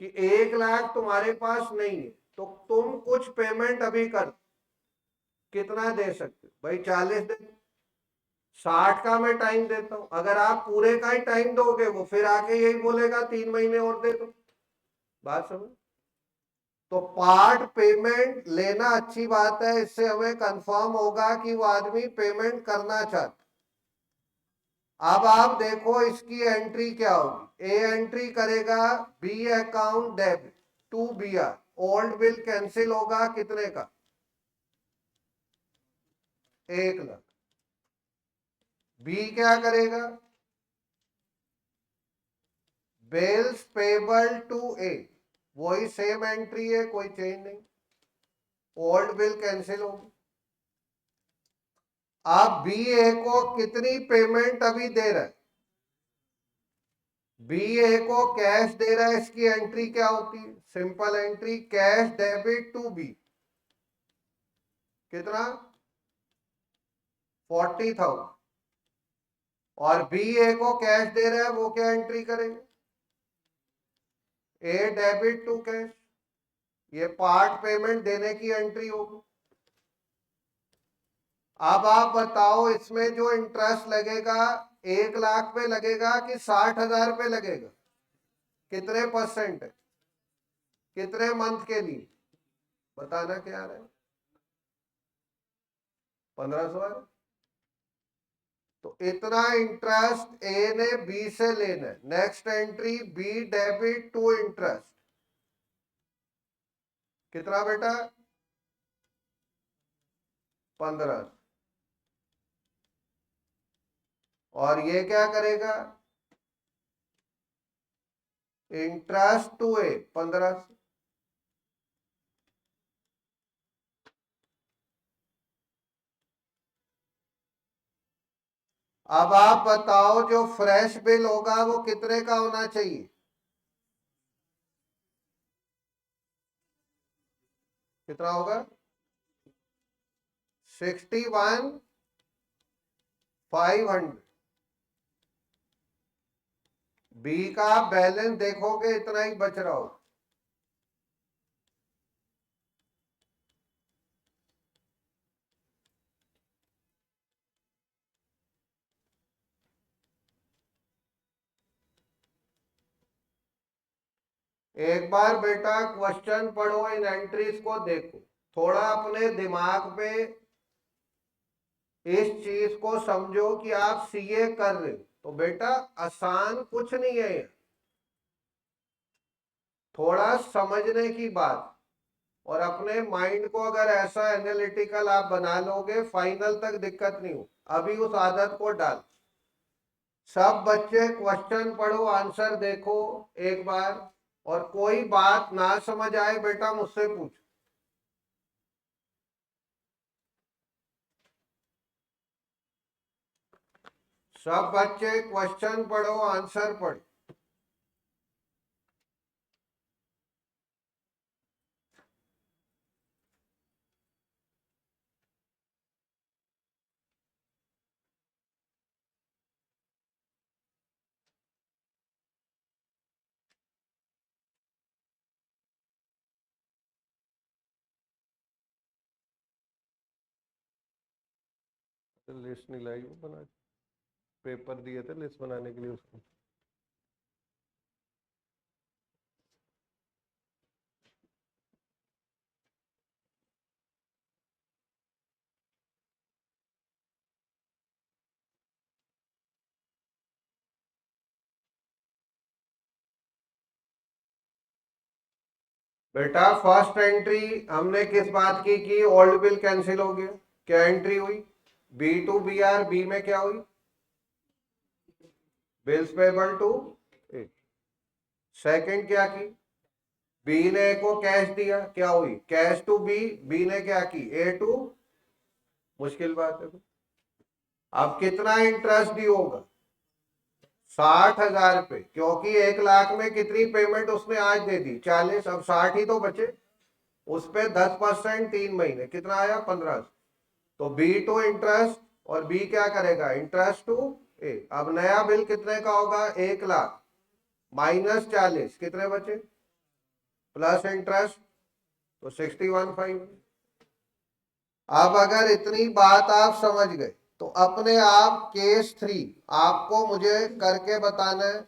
कि 1 लाख तुम्हारे पास नहीं है, तो तुम कुछ पेमेंट अभी कर, कितना दे सकते हो भाई, 40 दे, 60 का मैं टाइम देता हूं। अगर आप पूरे का ही टाइम दोगे, वो फिर आके यही बोलेगा 3 महीने और दे दो। बात समझ? तो पार्ट पेमेंट लेना अच्छी बात है, इससे हमें कंफर्म होगा कि वो आदमी पेमेंट करना चाहता। अब आप देखो इसकी एंट्री क्या होगी, ए एंट्री करेगा B account debit to B R, old bill cancel होगा कितने का, 1 लाख। बी क्या करेगा, बिल्स पेबल टू ए, वही सेम एंट्री है, कोई चेंज नहीं, ओल्ड बिल कैंसिल होगी। आप बी ए को कितनी पेमेंट अभी दे रहे हैं, बी ए को कैश दे रहा है, इसकी एंट्री क्या होती है, simple entry, cash debit to B, कितना, 40,000। और बी ए को कैश दे रहा है, वो क्या एंट्री करेंगे, ए डेबिट टू कैश, ये पार्ट पेमेंट देने की एंट्री होगी। अब आप बताओ इसमें जो इंटरेस्ट लगेगा, 1 लाख पे लगेगा कि 60,000 पे लगेगा, कितने परसेंट है, कितने मंथ के लिए, बताना क्या है, 1500 है। तो इतना इंटरेस्ट ए ने बी से लेना है। Next entry, B debit to interest, कितना बेटा, 15। और ये क्या करेगा, इंटरेस्ट टू ए 15। अब आप बताओ जो फ्रेश बिल होगा वो कितने का होना चाहिए, कितना होगा, 61,500। बी का बैलेंस देखोगे इतना ही बच रहा हो। एक बार बेटा क्वेश्चन पढ़ो, इन एंट्रीज को देखो, थोड़ा अपने दिमाग पे इस चीज को समझो कि आप सीए कर रहे हो, तो बेटा आसान कुछ नहीं है ये, थोड़ा समझने की बात। और अपने माइंड को अगर ऐसा एनालिटिकल आप बना लोगे, फाइनल तक दिक्कत नहीं हो। अभी उस आदत को डाल। सब बच्चे क्वेश्चन पढ़ो, आंसर देखो एक बार, और कोई बात ना समझ आए बेटा मुझसे पूछ। सब बच्चे क्वेश्चन पढ़ो, आंसर पढ़ो। लिस्ट नहीं लाई वो बना, पेपर दिए थे लिस्ट बनाने के लिए उसको। बेटा फर्स्ट एंट्री हमने किस बात की ओल्ड बिल कैंसिल हो गया, क्या एंट्री हुई? B to B R, B में क्या हुई? Bills payable to A. Second क्या की? बी ने ए को कैश दिया, क्या हुई? कैश टू बी, बी ने क्या की? ए टू। मुश्किल बात है। अब कितना इंटरेस्ट ड्यू होगा? 60,000 रुपए, क्योंकि 1 लाख में कितनी पेमेंट उसने आज दे दी? 40। अब 60 ही तो बचे, उस पे 10%, 3 महीने, कितना आया? 15। तो बी टू इंटरेस्ट, और बी क्या करेगा? इंटरेस्ट टू ए। अब नया बिल कितने का होगा? 1 लाख माइनस 40, कितने बचे? प्लस इंटरेस्ट, तो 61,500। अब अगर इतनी बात आप समझ गए तो अपने आप केस 3 आपको मुझे करके बताना है।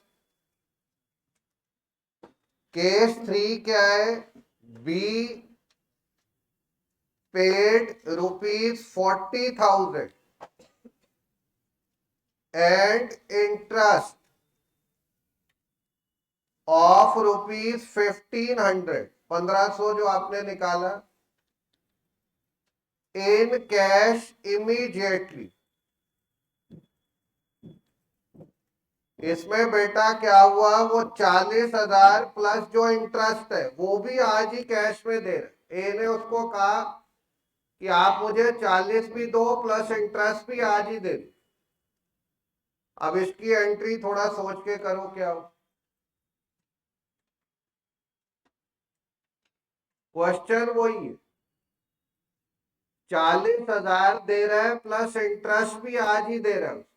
केस 3 क्या है? Be paid ₹40,000 and interest of ₹1,500, 1,500 जो आपने निकाला, इन कैश इमीडिएटली। इसमें बेटा क्या हुआ? वो 40,000 प्लस जो इंटरेस्ट है वो भी आज ही कैश में दे रहे। ए ने उसको कहा कि आप मुझे 40 भी दो प्लस इंटरेस्ट भी आज ही दे दो। अब इसकी एंट्री थोड़ा सोच के करो क्या हो। क्वेश्चन वही है, 40,000 दे रहा है प्लस इंटरेस्ट भी आज ही दे रहा है।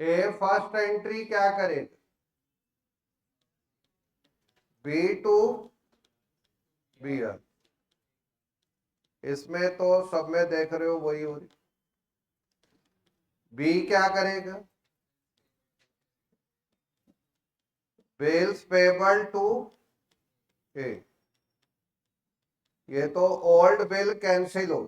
ए फर्स्ट एंट्री क्या करेगा? बी टू बी आर, इसमें तो सब में देख रहे हो वही हो रही। बी क्या करेगा? बिल्स पेबल टू ए, ये तो ओल्ड बिल कैंसिल हो।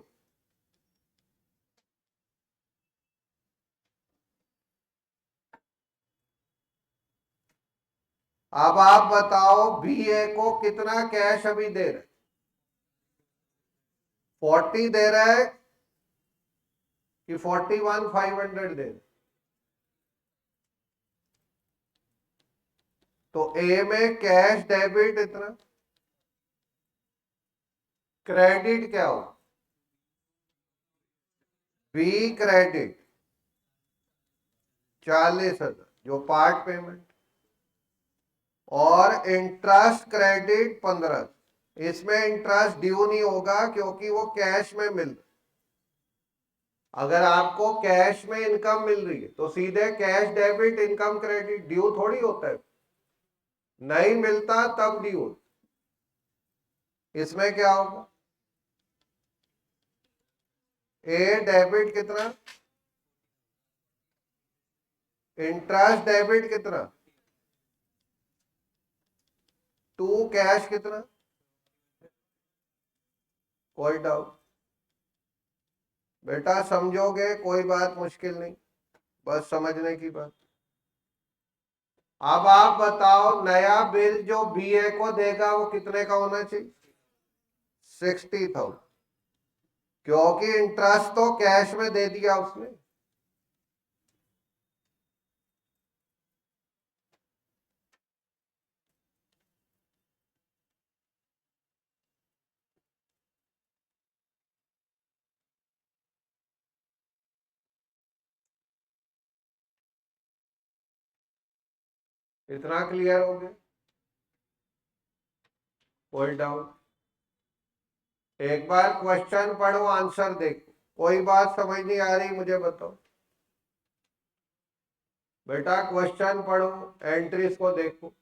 अब आप बताओ बी ए को कितना कैश अभी दे रहे? 40 दे रहा है कि 41,500 दे रहे? तो ए में कैश डेबिट इतना, क्रेडिट क्या हो? बी क्रेडिट 40,000 जो पार्ट पेमेंट, और इंटरेस्ट क्रेडिट 15। इसमें इंटरेस्ट ड्यू नहीं होगा क्योंकि वो कैश में मिल, अगर आपको कैश में इनकम मिल रही है तो सीधे cash debit income credit, due थोड़ी होता है। नहीं मिलता तब ड्यू। इसमें क्या होगा? ए डेबिट कितना, इंटरेस्ट डेबिट कितना, टू कैश कितना। कोई डाउट? बेटा समझोगे, कोई बात मुश्किल नहीं, बस समझने की बात। अब आप बताओ, नया बिल जो बीए को देगा वो कितने का होना चाहिए? 60,000, क्योंकि इंटरेस्ट तो कैश में दे दिया उसने। इतना क्लियर हो गया? कोई डाउट? एक बार क्वेश्चन पढ़ो, आंसर देखो, कोई बात समझ नहीं आ रही मुझे बताओ। बेटा क्वेश्चन पढ़ो, एंट्रीज को देखो।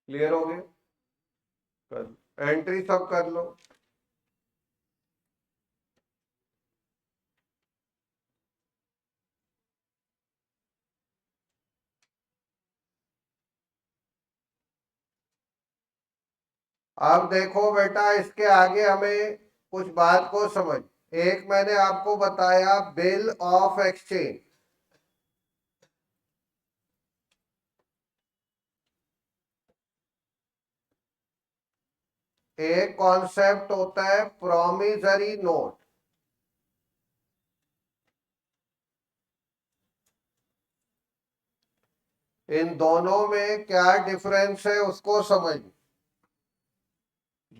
क्लियर हो गए? कर एंट्री सब कर लो। अब देखो बेटा, इसके आगे हमें कुछ बात को समझ। एक मैंने आपको बताया बिल ऑफ एक्सचेंज, एक कॉन्सेप्ट होता है प्रोमिसरी नोट। इन दोनों में क्या डिफरेंस है उसको समझ।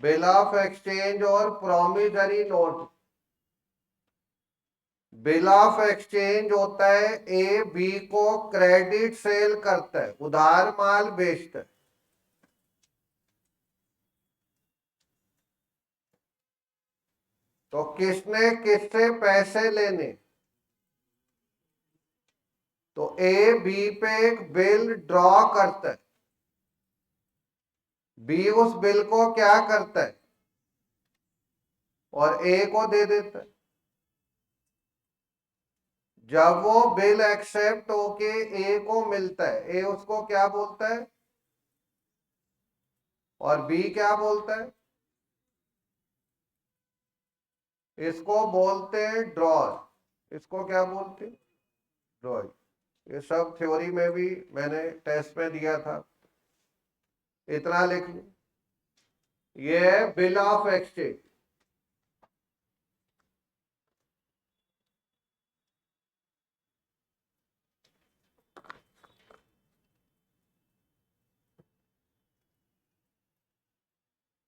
बिल ऑफ एक्सचेंज और promissory note. Bill of exchange होता है ए बी को क्रेडिट सेल करता है, उधार माल बेचता है। तो किसने किससे पैसे लेने? तो ए बी पे एक बिल ड्रॉ करता है, बी उस बिल को क्या करता है और ए को दे देता है। जब वो बिल एक्सेप्ट होके ए को मिलता है, ए उसको क्या बोलता है और बी क्या बोलता है? इसको बोलते हैं ड्रॉर। इसको क्या बोलते हैं? ड्रॉर। ये सब थ्योरी में भी मैंने टेस्ट में दिया था, इतना लिख लो। ये है bill of exchange.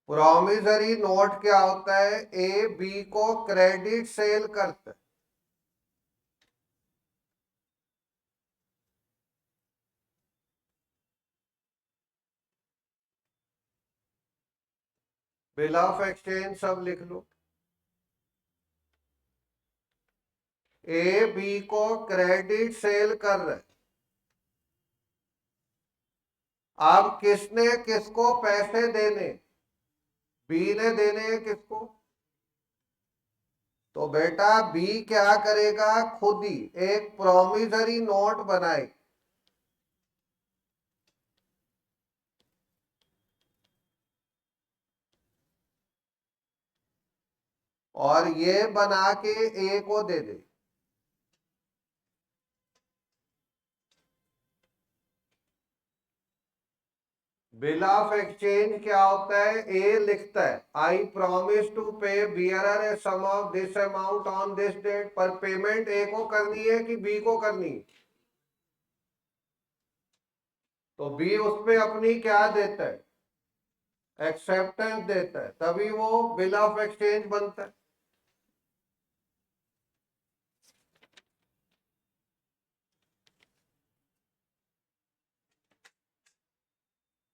Promissory note क्या होता है? ए बी को क्रेडिट सेल करता है। बिल ऑफ एक्सचेंज सब लिख लो। ए बी को क्रेडिट सेल कर रहा है। अब किसने किसको पैसे देने? बी ने देने हैं किसको? तो बेटा बी क्या करेगा, खुद ही एक प्रॉमिसरी नोट बनाए, और ये बना के ए को दे दे। बिल ऑफ एक्सचेंज क्या होता है? ए लिखता है I promise to pay bearer a sum of this amount on this date, पर पेमेंट ए को करनी है कि बी को करनी है? तो बी उसमें अपनी क्या देता है? एक्सेप्टेंस देता है, तभी वो बिल ऑफ एक्सचेंज बनता है।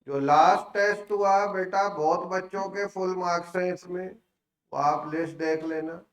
जो लास्ट टेस्ट हुआ बेटा, बहुत बच्चों के फुल मार्क्स हैं इसमें, तो आप लिस्ट देख लेना।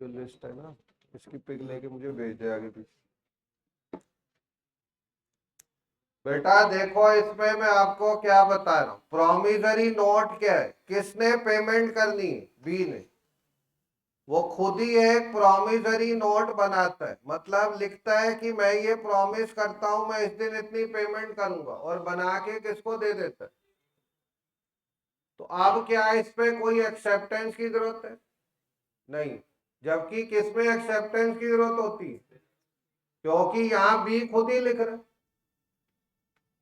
जो लिस्ट है ना, इसकी पिक लेके मुझे भेज दे आगे पीछे। बेटा देखो, इसमें मैं आपको क्या बता रहा हूं, प्रोमिसरी नोट क्या है? किसने पेमेंट करनी है? बी ने। वो खुद ही एक प्रोमिसरी नोट बनाता है, मतलब लिखता है कि मैं ये प्रॉमिस करता हूं, मैं इस दिन इतनी पेमेंट करूंगा, और बना के किसको दे देता है। तो अब क्या इस पे कोई एक्सेप्टेंस की जरूरत है? नहीं। जबकि किसमें एक्सेप्टेंस की जरूरत होती है? क्योंकि यहां बी खुद ही लिख रहा है।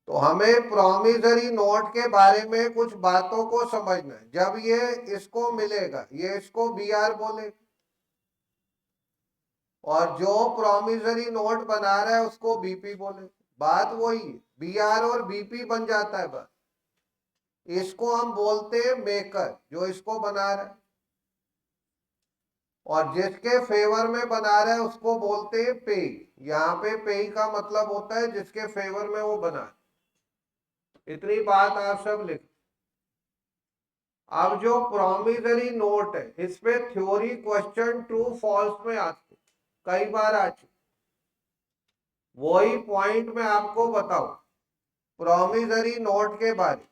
तो हमें प्रोमिसरी नोट के बारे में कुछ बातों को समझना है। जब ये इसको मिलेगा, ये इसको बी आर बोले, और जो प्रोमिसरी नोट बना रहा है उसको बीपी बोले। बात वही है, बी आर और बीपी बन जाता है बस। इसको हम बोलते हैं मेकर, जो इसको बना रहा है, और जिसके फेवर में बना रहा है उसको बोलते हैं पे। यहाँ पे पे का मतलब होता है जिसके फेवर में वो बना है। इतनी बात आप सब लिख। अब जो प्रोमिसरी नोट है, इस पे थ्योरी क्वेश्चन ट्रू फॉल्स में आती, कई बार आ चुकी। वही पॉइंट मैं आपको बताऊं प्रोमिसरी नोट के बारे।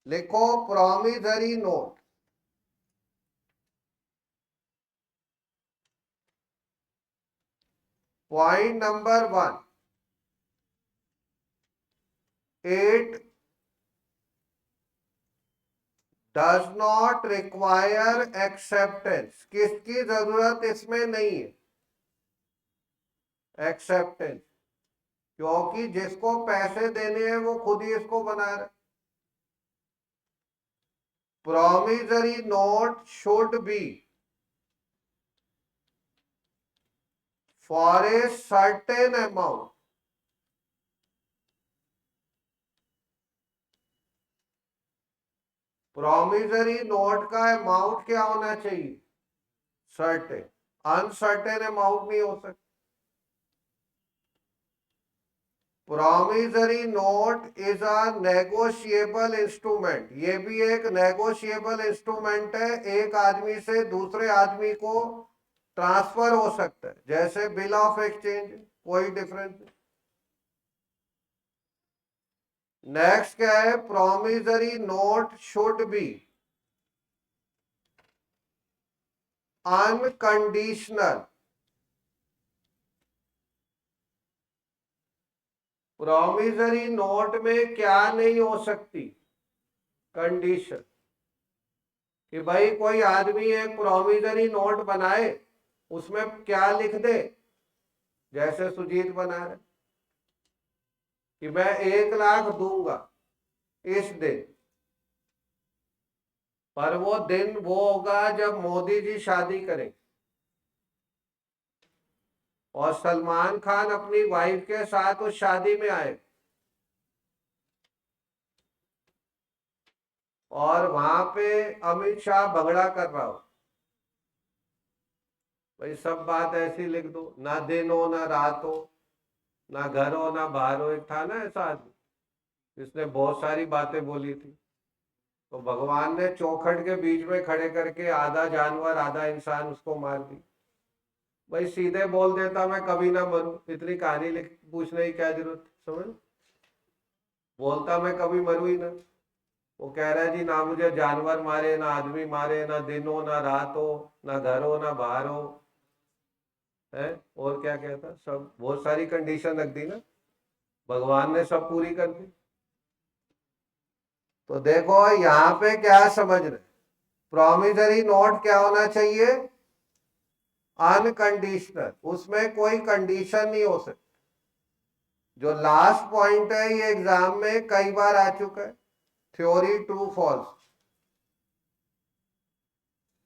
लिखो promissory note. Point number 1, it does not require acceptance. किसकी जरूरत इसमें नहीं है? एक्सेप्टेंस। क्योंकि जिसको पैसे देने हैं वो खुद ही इसको बना रहा है। Promissory note should B for a certain amount. Promissory note का अमाउंट क्या होना चाहिए? सर्टेन। अनसर्टेन अमाउंट नहीं हो सकता। Promissory note is a negotiable instrument. ये भी एक नेगोशिएबल इंस्ट्रूमेंट है, एक आदमी से दूसरे आदमी को ट्रांसफर हो सकता है, जैसे बिल ऑफ एक्सचेंज, कोई डिफरेंस नहीं। नेक्स्ट क्या है? Promissory note should B unconditional. Promissory note में क्या नहीं हो सकती? कंडीशन। कि भाई कोई आदमी एक प्रोमिजरी नोट बनाए, उसमें क्या लिख दे, जैसे सुजीत बना रहे कि मैं 1 लाख दूंगा इस दिन, पर वो दिन वो होगा जब मोदी जी शादी करें और सलमान खान अपनी वाइफ के साथ उस शादी में आए और वहां पे अमित शाह भगड़ा कर रहा हो। भाई सब बात ऐसी लिख दो, ना दिन हो ना रात हो, ना घर हो ना बाहर हो। एक था ना ऐसा आदमी जिसने बहुत सारी बातें बोली थी, तो भगवान ने चौखट के बीच में खड़े करके आधा जानवर आधा इंसान उसको मार दी। भाई सीधे बोल देता मैं कभी ना मरूं, इतनी कहानी लिख पूछने की क्या जरूरत, समझ। बोलता मैं कभी मरूं ही ना। वो कह रहा है जी ना मुझे जानवर मारे, ना आदमी मारे, ना दिन हो ना रात हो, ना घर हो ना बाहर हो, है और क्या कहता, सब बहुत सारी कंडीशन रख दी ना, भगवान ने सब पूरी कर दी। तो देखो यहाँ पे क्या समझ रहे, प्रोमिजरी नोट क्या होना चाहिए, अनकंडीशनल, उसमें कोई कंडीशन नहीं हो सकती। जो लास्ट पॉइंट है ये एग्जाम में कई बार आ चुका है, theory true false.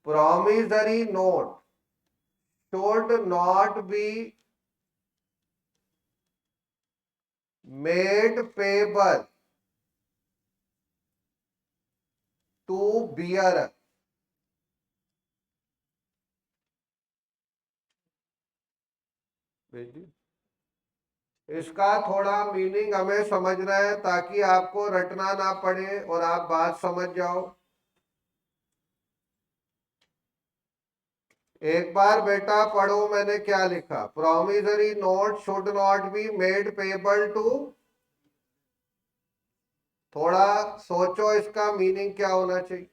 Promissory note should not be made payable to bearer। इसका थोड़ा मीनिंग हमें समझना है ताकि आपको रटना ना पड़े और आप बात समझ जाओ। एक बार बेटा पढ़ो मैंने क्या लिखा, promissory note should not be made payable to, थोड़ा सोचो इसका मीनिंग क्या होना चाहिए।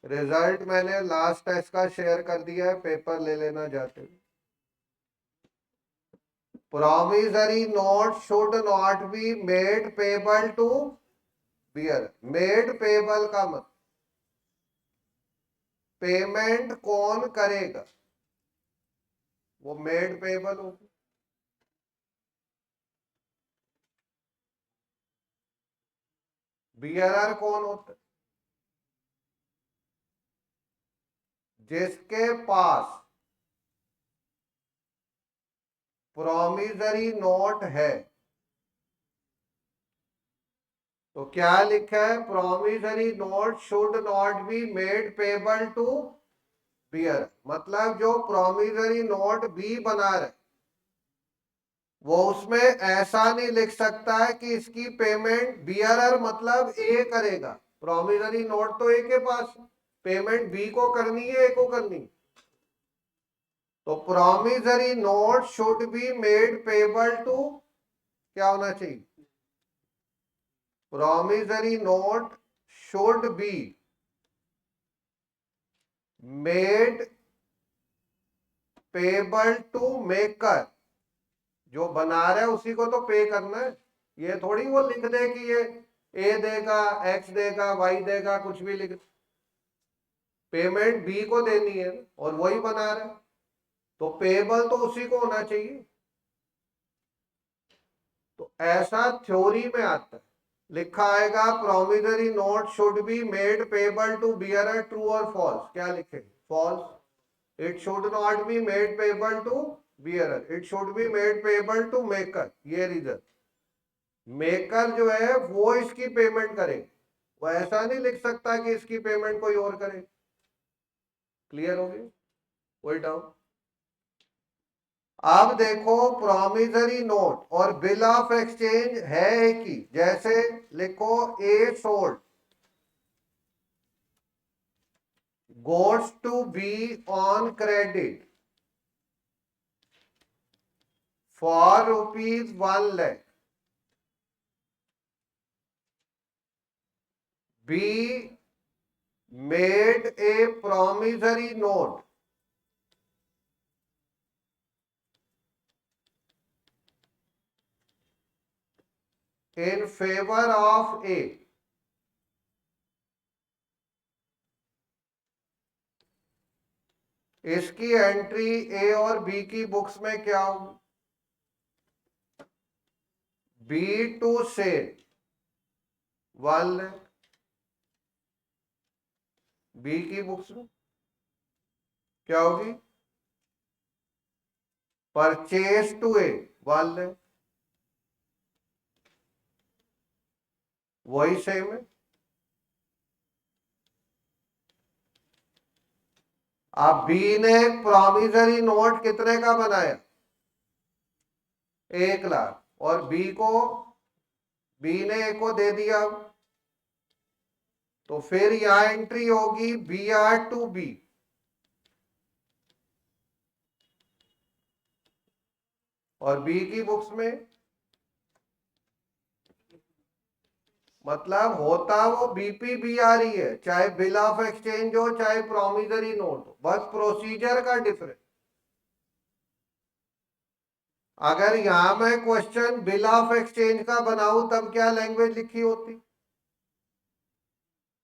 रिजल्ट मैंने लास्ट टेस्ट का शेयर कर दिया है, पेपर ले लेना जाते। Promissory note should not be made payable to bearer. Made payable का मतलब पेमेंट कौन करेगा, वो मेड पेबल होगी। बियरर कौन होता है, जिसके पास प्रोमिजरी नोट है। तो क्या लिखा है, promissory note should not be made payable to bearer, मतलब जो प्रोमिजरी नोट बी बना रहे वो उसमें ऐसा नहीं लिख सकता है कि इसकी पेमेंट बियरर मतलब ए करेगा। प्रोमिजरी नोट तो ए के पास, पेमेंट बी को करनी है, ए को करनी है। तो promissory note should be made payable to, क्या होना चाहिए, promissory note should be made payable to maker, जो बना रहे उसी को तो पे करना है। ये थोड़ी वो लिख दे कि ये ए देगा, एक्स देगा, वाई देगा, कुछ भी लिख, पेमेंट बी को देनी है और वही बना रहे, तो पेबल तो उसी को होना चाहिए। तो ऐसा थ्योरी में आता है, लिखा आएगा promissory note should be made payable to bearer, true और फॉल्स, क्या लिखे, false. It should not be made payable to bearer, it should be made payable to maker. ये रीजन, मेकर जो है वो इसकी पेमेंट करे, वो ऐसा नहीं लिख सकता कि इसकी पेमेंट कोई और करे। क्लियर हो गई, कोई डाउट। अब देखो प्रोमिजरी नोट और बिल ऑफ एक्सचेंज है एक ही, जैसे लिखो A sold goods to B on credit for ₹1,00,000, B made a promissory note in favour of A, इसकी एंट्री ए और बी की बुक्स में क्या होगी? B to sale 1 lakh, B की बुक्स में क्या होगी? परचेज टू ए 1 लाख, वही सेम है। अब बी ने प्रॉमिसरी नोट कितने का बनाया? 1 लाख, और बी ने ए को दे दिया, तो फिर यहां एंट्री होगी बी आर टू बी, और बी की बुक्स में मतलब होता वो बीपीबीआर ही है, चाहे बिल ऑफ एक्सचेंज हो चाहे प्रॉमिसरी नोट हो, बस प्रोसीजर का डिफरेंस। अगर यहां मैं क्वेश्चन बिल ऑफ एक्सचेंज का बनाऊं तब क्या लैंग्वेज लिखी होती?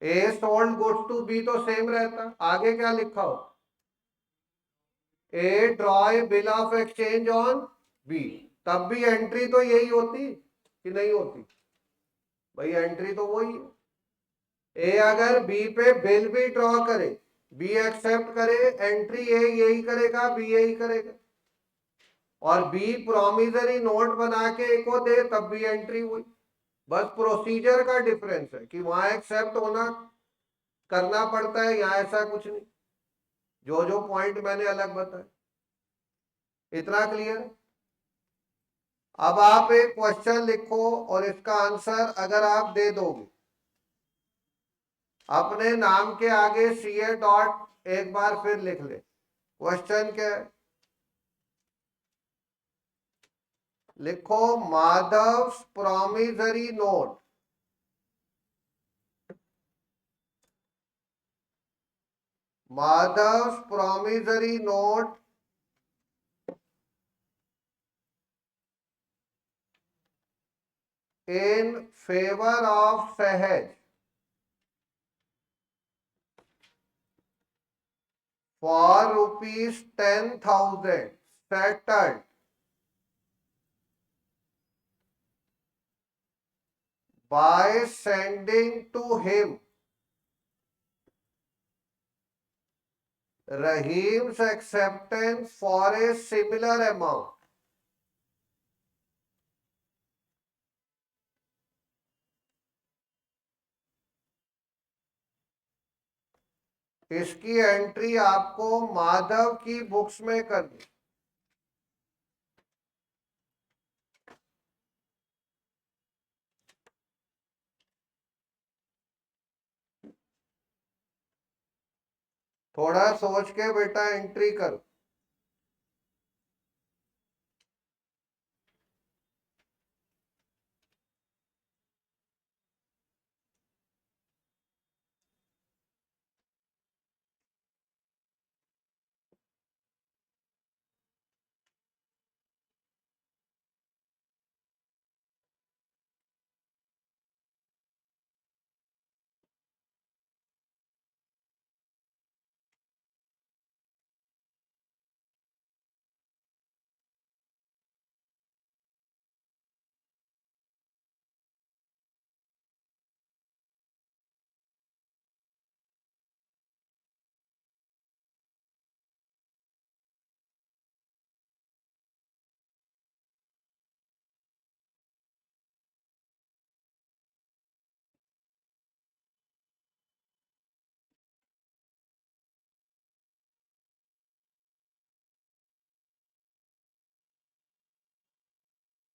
A sold goods to B तो सेम रहता, आगे क्या लिखा हो? A draw bill of exchange on B, तब भी एंट्री तो यही होती कि नहीं होती? भाई एंट्री तो वही है। ए अगर बी पे बिल भी ड्रॉ करे, बी एक्सेप्ट करे, एंट्री ए यही करेगा, बी यही करेगा, और बी प्रोमिसरी नोट बना के ए को दे तब भी एंट्री हुई। बस प्रोसीजर का डिफरेंस है कि वहां एक्सेप्ट होना करना पड़ता है, यहाँ ऐसा कुछ नहीं। जो जो पॉइंट मैंने अलग बताए, इतना क्लियर है? अब आप एक क्वेश्चन लिखो और इसका आंसर अगर आप दे दोगे, अपने नाम के आगे सीए डॉट एक बार फिर लिख ले। क्वेश्चन क्या है? लिखो Madhav promissory note, Madhav promissory note in favour of सहज for rupees 10,000 settled by sending to him Rahim's acceptance for a similar amount. इसकी एंट्री आपको माधव की बुक्स में करनी। थोड़ा सोच के बेटा एंट्री करो।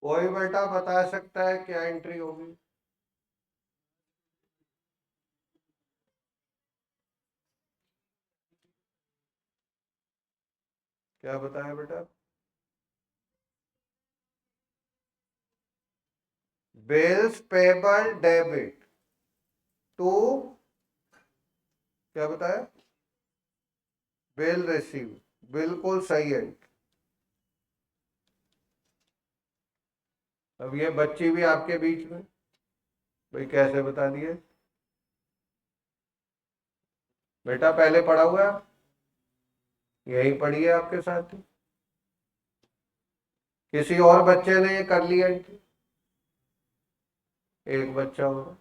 कोई बेटा बता सकता है क्या एंट्री होगी? क्या बताया बेटा? बिल्स पेबल डेबिट टू, क्या बताया? बिल रिसीव, बिल्कुल सही है। अब ये बच्ची भी आपके बीच में, भाई कैसे बता दिए? बेटा पहले पढ़ा हुआ है, यही पढ़ी है आपके साथ ही। किसी और बच्चे ने ये कर लिया एंट्री, एक बच्चा होगा,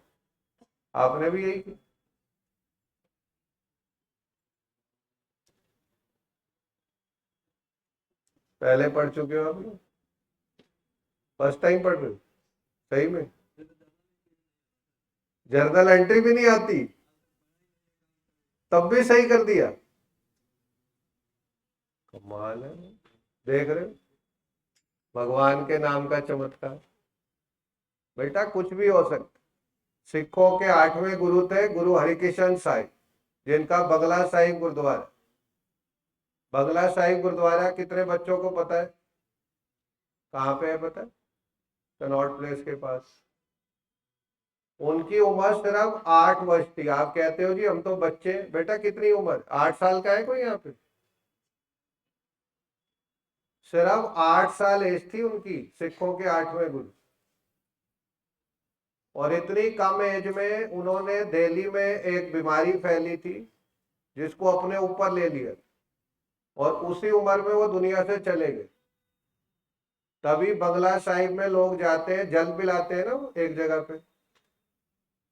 आपने भी यही किया। पहले पढ़ चुके हो आप, फर्स्ट टाइम पढ़ रहे हो? सही में जर्नल एंट्री भी नहीं आती, तब भी सही कर दिया, कमाल है। देख रहे हो, भगवान के नाम का चमत्कार। बेटा कुछ भी हो सकता। सिखों के 8वें गुरु थे गुरु हरिकिशन साहिब, जिनका बंगला साहिब गुरुद्वारा। बंगला साहिब गुरुद्वारा कितने बच्चों को पता है? कहाँ पे है पता है? कनॉट प्लेस के पास। उनकी उम्र सिर्फ 8 वर्ष थी। आप कहते हो जी हम तो बच्चे, बेटा कितनी उम्र, 8 साल का है कोई यहाँ पे? सिर्फ 8 साल एज थी उनकी, सिखों के 8वें गुरु। और इतनी कम एज में उन्होंने दिल्ली में एक बीमारी फैली थी जिसको अपने ऊपर ले लिया, और उसी उम्र में वो दुनिया से चले गए। तभी बंगला साहिब में लोग जाते हैं, जल पिलाते हैं ना एक जगह पे,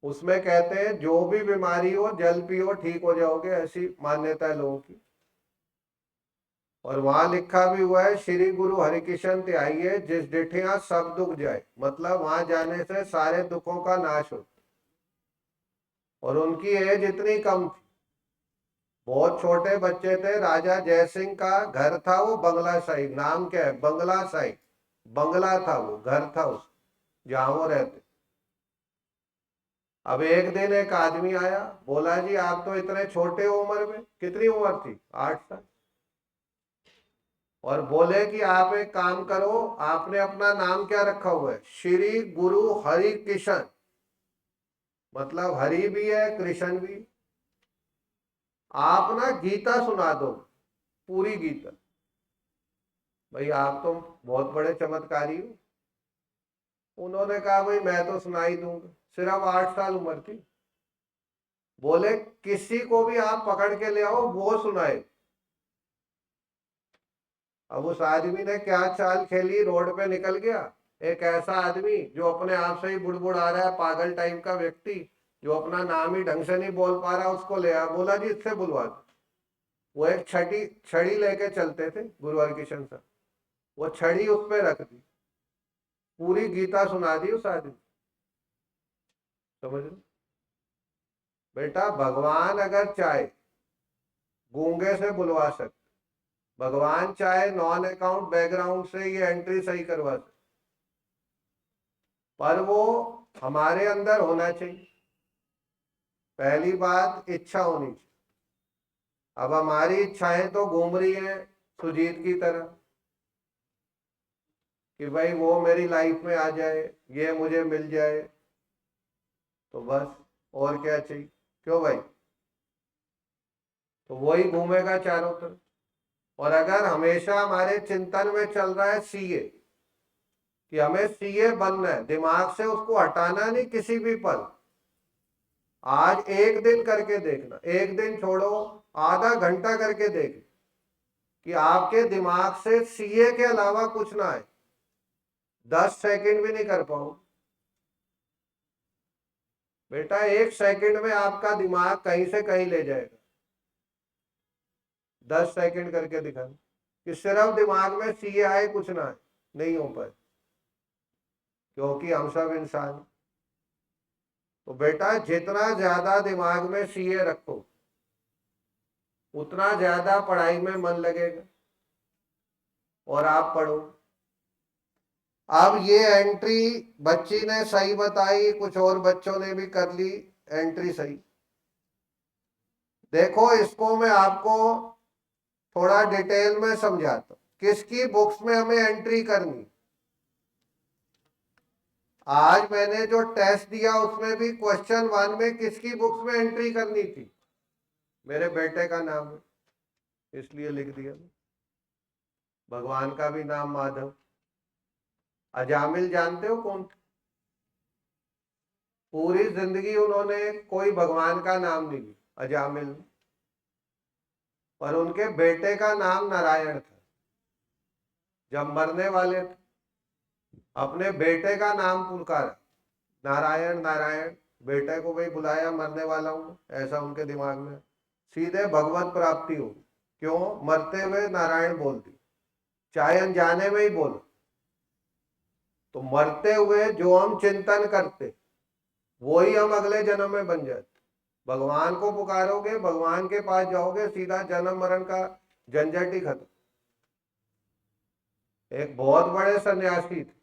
उसमें कहते हैं जो भी बीमारी हो जल पियो ठीक हो जाओगे, ऐसी मान्यता है लोगों की। और वहां लिखा भी हुआ है श्री गुरु हरिकिशन त्याइये जिस डिठिया सब दुख जाए, मतलब वहां जाने से सारे दुखों का नाश हो। और उनकी एज इतनी कम थी, बहुत छोटे बच्चे थे। राजा जयसिंह का घर था वो बंगला साहिब, नाम क्या है? बंगला साहिब, बंगला था वो, घर था उस जहां वो रहते। अब एक दिन एक आदमी आया, बोला जी आप तो इतने छोटे उम्र में, कितनी उम्र थी? 8 साल। और बोले कि आप एक काम करो, आपने अपना नाम क्या रखा हुआ है? श्री गुरु हरि किशन, मतलब हरि भी है कृष्ण भी। आप ना गीता सुना दो, पूरी गीता। भाई आप तो बहुत बड़े चमत्कारी हो। उन्होंने कहा भाई मैं तो सुना ही दूंगा। सिर्फ 8 साल उम्र थी। बोले किसी को भी आप पकड़ के ले आओ वो सुनाए। अब उस आदमी ने क्या चाल खेली, रोड पे निकल गया। एक ऐसा आदमी जो अपने आप से ही बुड़बुड़ आ रहा है, पागल टाइप का व्यक्ति जो अपना नाम ही ढंग से नहीं बोल पा रहा, उसको ले आया। बोला जी इससे बुलवा दो। वो एक छड़ी छड़ी लेके चलते थे गुरु हरकिशन साहब, वो छड़ी उस पे रख दी, पूरी गीता सुना दी उस आदमी। समझ लो बेटा, भगवान अगर चाहे गूंगे से बुलवा सकते, भगवान चाहे नॉन अकाउंट बैकग्राउंड से ये एंट्री सही करवा सकते, पर वो हमारे अंदर होना चाहिए। पहली बात इच्छा होनी चाहिए। अब हमारी इच्छाएं तो घूम रही हैं सुजीत की तरह कि भाई वो मेरी लाइफ में आ जाए, ये मुझे मिल जाए, तो बस और क्या चाहिए? क्यों भाई? तो वही घूमेगा चारों तरफ। और अगर हमेशा हमारे चिंतन में चल रहा है सीए, कि हमें सीए बनना है, दिमाग से उसको हटाना नहीं किसी भी पल। आज एक दिन करके देखना, एक दिन छोड़ो, आधा घंटा करके देख कि आपके दिमाग से सीए के अलावा कुछ ना आए। 10 सेकंड भी नहीं कर पाओ बेटा, 1 सेकंड में आपका दिमाग कहीं से कहीं ले जाएगा। 10 सेकंड करके दिखाना कि सिर्फ दिमाग में सीए आए कुछ ना आए, नहीं हो पाए, क्योंकि हम सब इंसान। तो बेटा जितना ज्यादा दिमाग में सीए रखो उतना ज्यादा पढ़ाई में मन लगेगा और आप पढ़ो। अब ये एंट्री बच्ची ने सही बताई, कुछ और बच्चों ने भी कर ली एंट्री सही। देखो इसको मैं आपको थोड़ा डिटेल में समझाता हूं, किसकी बुक्स में हमें एंट्री करनी। आज मैंने जो टेस्ट दिया उसमें भी क्वेश्चन 1 में किसकी बुक्स में एंट्री करनी थी? मेरे बेटे का नाम है इसलिए लिख दिया, भगवान का भी नाम माधव। अजामिल जानते हो कौन? पूरी जिंदगी उन्होंने कोई भगवान का नाम नहीं लिया अजामिल, पर उनके बेटे का नाम नारायण था। जब मरने वाले थे अपने बेटे का नाम पुकारा, नारायण नारायण, बेटे को भाई बुलाया, मरने वाला हूं, ऐसा उनके दिमाग में सीधे भगवत प्राप्ति हो। क्यों? मरते हुए नारायण बोल दी, चाहे अनजाने में ही बोलो। तो मरते हुए जो हम चिंतन करते वो ही हम अगले जन्म में बन जाते। भगवान को पुकारोगे, भगवान के पास जाओगे, सीधा जन्म मरण का झंझट ही खत्म। एक बहुत बड़े सन्यासी थे,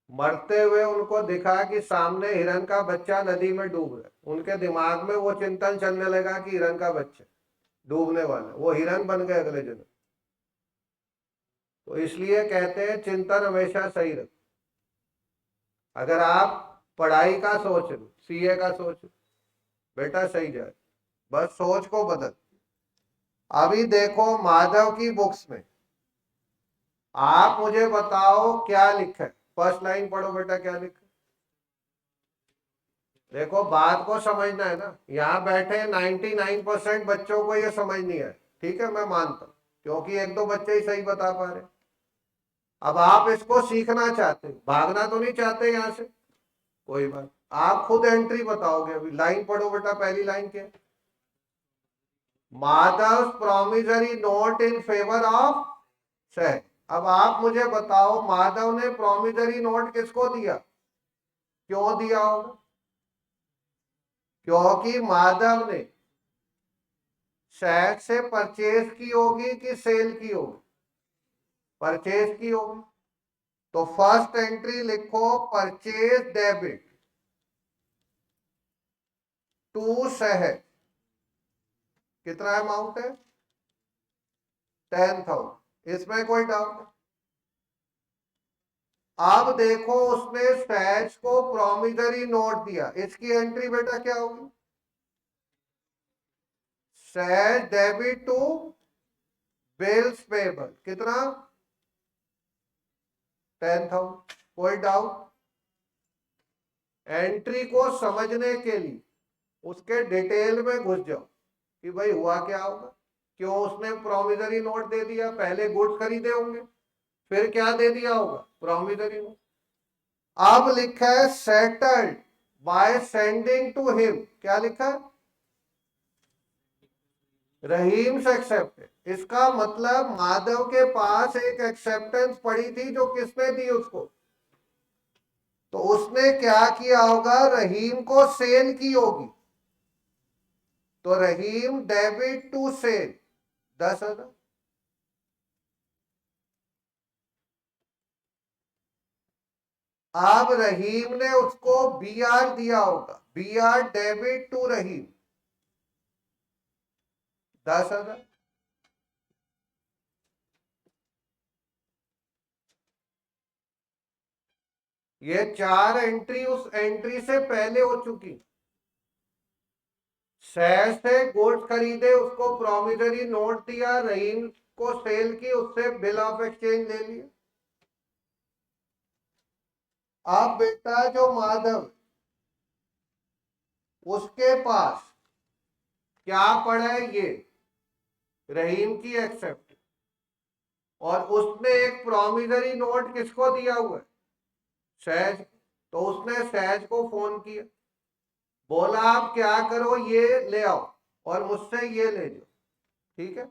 मरते हुए उनको दिखा कि सामने हिरण का बच्चा नदी में डूब रहा है। उनके दिमाग में वो चिंतन चलने लगा कि हिरण का बच्चा डूबने वाला, वो हिरण बन गए अगले जन्म। तो इसलिए कहते हैं चिंतन हमेशा सही रखो। अगर आप पढ़ाई का सोच लो, सीए का सोच लो, बेटा सही जाए, बस सोच को बदल। अभी देखो माधव की बुक्स में, आप मुझे बताओ क्या लिखा है, फर्स्ट लाइन पढ़ो बेटा, क्या लिखा है? देखो बात को समझना है ना, यहाँ बैठे 99% बच्चों को ये समझ नहीं है, ठीक है, मैं मानता हूँ, क्योंकि एक दो बच्चे ही सही बता पा रहे। अब आप इसको सीखना चाहते हो, भागना तो नहीं चाहते यहाँ से, कोई बात, आप खुद एंट्री बताओगे। अभी लाइन पढ़ो बेटा, पहली लाइन क्या है? Madhav promissory note in favour of सहज। अब आप मुझे बताओ माधव ने प्रोमिसरी नोट किसको दिया, क्यों दिया होगा? क्योंकि माधव ने सहज से परचेज की होगी कि सेल की होगी? परचेज की होगी। तो फर्स्ट एंट्री लिखो, परचेज डेबिट टू सहज। कितना अमाउंट है? 10,000। इसमें कोई डाउट? अब देखो उसने सहज को प्रोमिसरी नोट दिया, इसकी एंट्री बेटा क्या होगी? सहज डेबिट टू बिल्स पेबल, कितना? 10,000। कोई डाउट? एंट्री को समझने के लिए उसके डिटेल में घुस जाओ कि भाई हुआ क्या होगा, क्यों उसने प्रोमिसरी नोट दे दिया? पहले गुड्स खरीदे होंगे, फिर क्या दे दिया होगा? Promissory note. अब लिखा है settled by sending to him, क्या लिखा है? रहीम से एक्सेप्टेड। इसका मतलब माधव के पास एक एक्सेप्टेंस पड़ी थी, जो किसने दी उसको? तो उसने क्या किया होगा? रहीम को सेल की होगी। तो रहीम डेबिट टू सेल 10,000। अब रहीम ने उसको बीआर दिया होगा, बीआर डेबिट टू रहीम 10,000। ये चार एंट्री उस एंट्री से पहले हो चुकी। सहज से गुड्स खरीदे, उसको प्रोमिसरी नोट दिया, रहीम को सेल की, उससे बिल ऑफ एक्सचेंज ले लिया। अब बेटा जो माधव, उसके पास क्या पड़ा है? ये रहीम की एक्सेप्ट, और उसने एक प्रोमिसरी नोट किसको दिया हुआ है? सहज। तो उसने सहज को फोन किया, बोला आप क्या करो, ये ले आओ और मुझसे ये ले जाओ, ठीक है,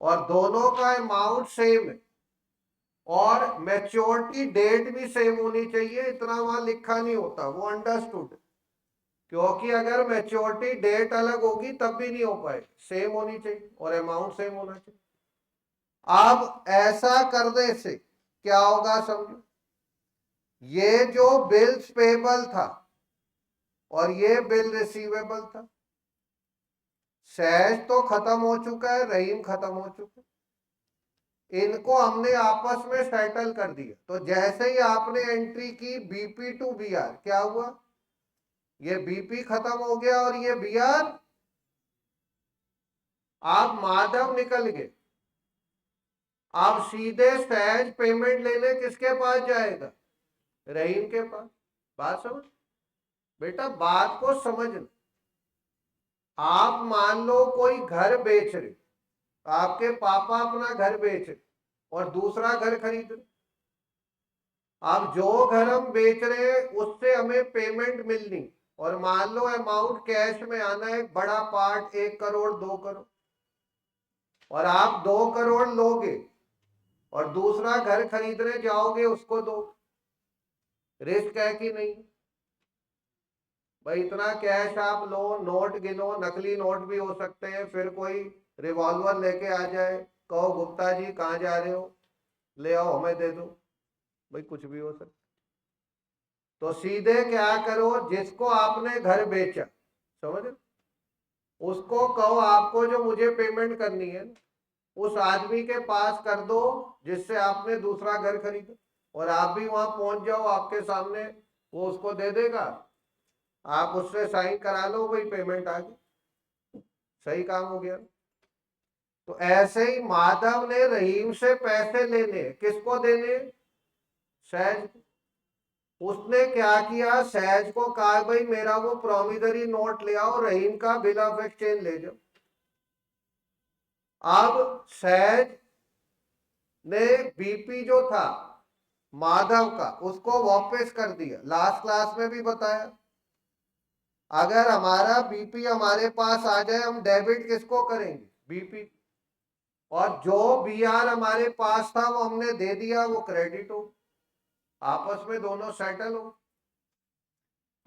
और दोनों का अमाउंट सेम है, और मैच्योरिटी डेट भी सेम होनी चाहिए। इतना वहां लिखा नहीं होता, वो अंडरस्टूड, क्योंकि अगर मैच्योरिटी डेट अलग होगी तब भी नहीं हो पाएगी, सेम होनी चाहिए और अमाउंट सेम होना चाहिए। अब ऐसा करने से क्या होगा समझो, ये जो बिल्स पेबल था और ये बिल रिसीवेबल था, सहज तो खत्म हो चुका है, रहीम खत्म हो चुका है, इनको हमने आपस में सेटल कर दिया। तो जैसे ही आपने एंट्री की बीपी टू बीआर, क्या हुआ? ये बीपी खत्म हो गया और ये बीआर। आप माधव निकल गए। आप सीधे सहज पेमेंट लेने किसके पास जाएगा? रहीम के पास। बात समझ बेटा, बात को समझना। आप मान लो कोई घर बेच रहे, आपके पापा अपना घर बेच रहे और दूसरा घर खरीद रहे। अब जो घर हम बेच रहे हैं उससे हमें पेमेंट मिलनी, और मान लो अमाउंट कैश में आना है बड़ा पार्ट 1 करोड़ 2 करोड़, और आप 2 करोड़ लोगे और दूसरा घर खरीदने जाओगे उसको दो। रिस्क है कि नहीं भाई? इतना कैश आप लो, नोट गिनो, नकली नोट भी हो सकते हैं, फिर कोई रिवॉल्वर लेके आ जाए, कहो गुप्ता जी कहाँ जा रहे हो, ले आओ हमें दे दो, भाई कुछ भी हो सकता। तो सीधे क्या करो, जिसको आपने घर बेचा, समझ, उसको कहो आपको जो मुझे पेमेंट करनी है उस आदमी के पास कर दो जिससे आपने दूसरा घर खरीदा, और आप भी वहां पहुंच जाओ, आपके सामने वो उसको दे देगा, आप उससे साइन करा लो, भाई पेमेंट आ गई, सही काम हो गया। तो ऐसे ही माधव ने रहीम से पैसे लेने, किसको देने? सहज। उसने क्या किया, सहज को कहा भाई मेरा वो प्रोमिसरी नोट ले आओ, रहीम का बिल ऑफ एक्सचेंज ले जाओ। अब सहज ने बीपी जो था माधव का उसको वापस कर दिया। लास्ट क्लास में भी बताया, अगर हमारा बीपी हमारे पास आ जाए हम डेबिट किसको करेंगे? बीपी। और जो बीआर हमारे पास था वो हमने दे दिया, वो क्रेडिट हो, आपस में दोनों सेटल हो।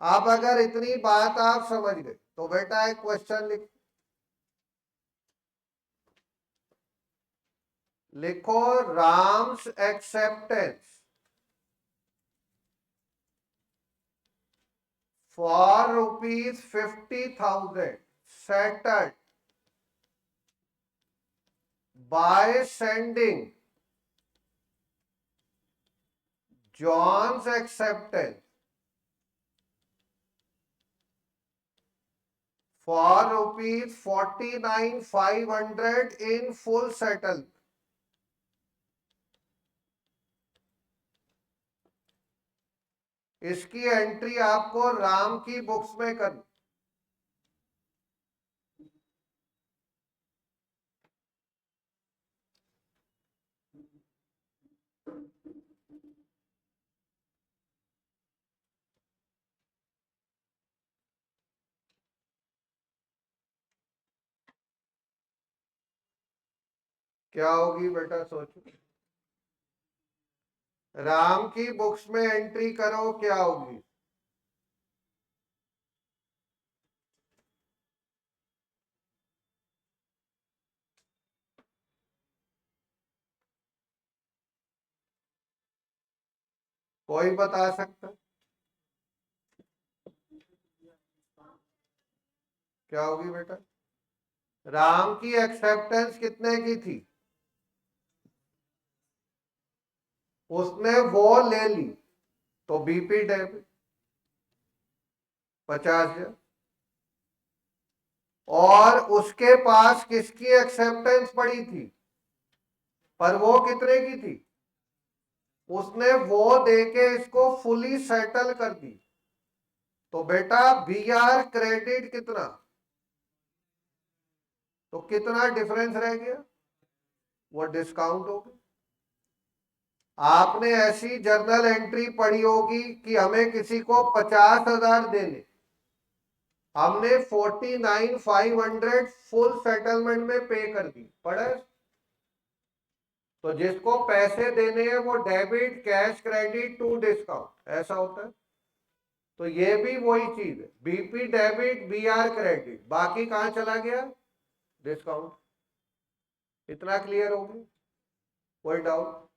अब अगर इतनी बात आप समझ गए तो बेटा एक क्वेश्चन लिखो, Ram's acceptance for ₹50,000 settled by sending John's acceptance for ₹49,500 in full settlement. इसकी एंट्री आपको राम की बुक्स में करनी। क्या होगी बेटा सोचो, राम की बुक्स में एंट्री करो, क्या होगी? कोई बता सकता? क्या होगी बेटा? राम की एक्सेप्टेंस कितने की थी? उसने वो ले ली तो बीपी डेबिट 50,000, और उसके पास किसकी एक्सेप्टेंस पड़ी थी? पर वो कितने की थी? उसने वो देके इसको फुली सेटल कर दी, तो बेटा बीआर क्रेडिट कितना? तो कितना डिफरेंस रह गया? वो डिस्काउंट हो गया। आपने ऐसी जर्नल एंट्री पढ़ी होगी कि हमें किसी को 50,000 देने, हमने 49,500 फुल सेटलमेंट में पे कर दी, पढ़ा? तो जिसको पैसे देने हैं वो debit cash credit to discount, ऐसा होता है। तो ये भी वही चीज है, बीपी डेबिट बीआर क्रेडिट, बाकी कहां चला गया? डिस्काउंट। इतना क्लियर हो गया? कोई डाउट?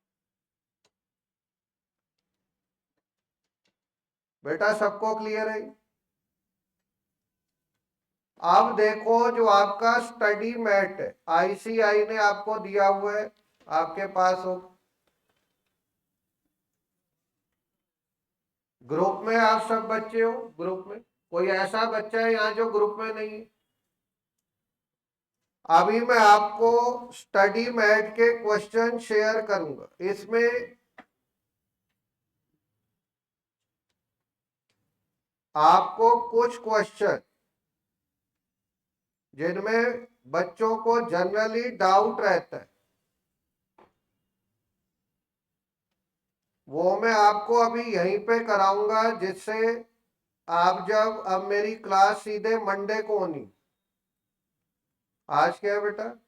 बेटा सबको क्लियर है? अब देखो जो आपका स्टडी मैट है आईसीआई ने आपको दिया हुआ है, आपके पास हो, ग्रुप में आप सब बच्चे हो, ग्रुप में कोई ऐसा बच्चा है यहाँ जो ग्रुप में नहीं है? अभी मैं आपको स्टडी मैट के क्वेश्चन शेयर करूंगा। इसमें आपको कुछ क्वेश्चन जिनमें बच्चों को जनरली डाउट रहता है वो मैं आपको अभी यहीं पे कराऊंगा, जिससे आप जब अब मेरी क्लास सीधे मंडे को होनी। आज क्या है बेटा?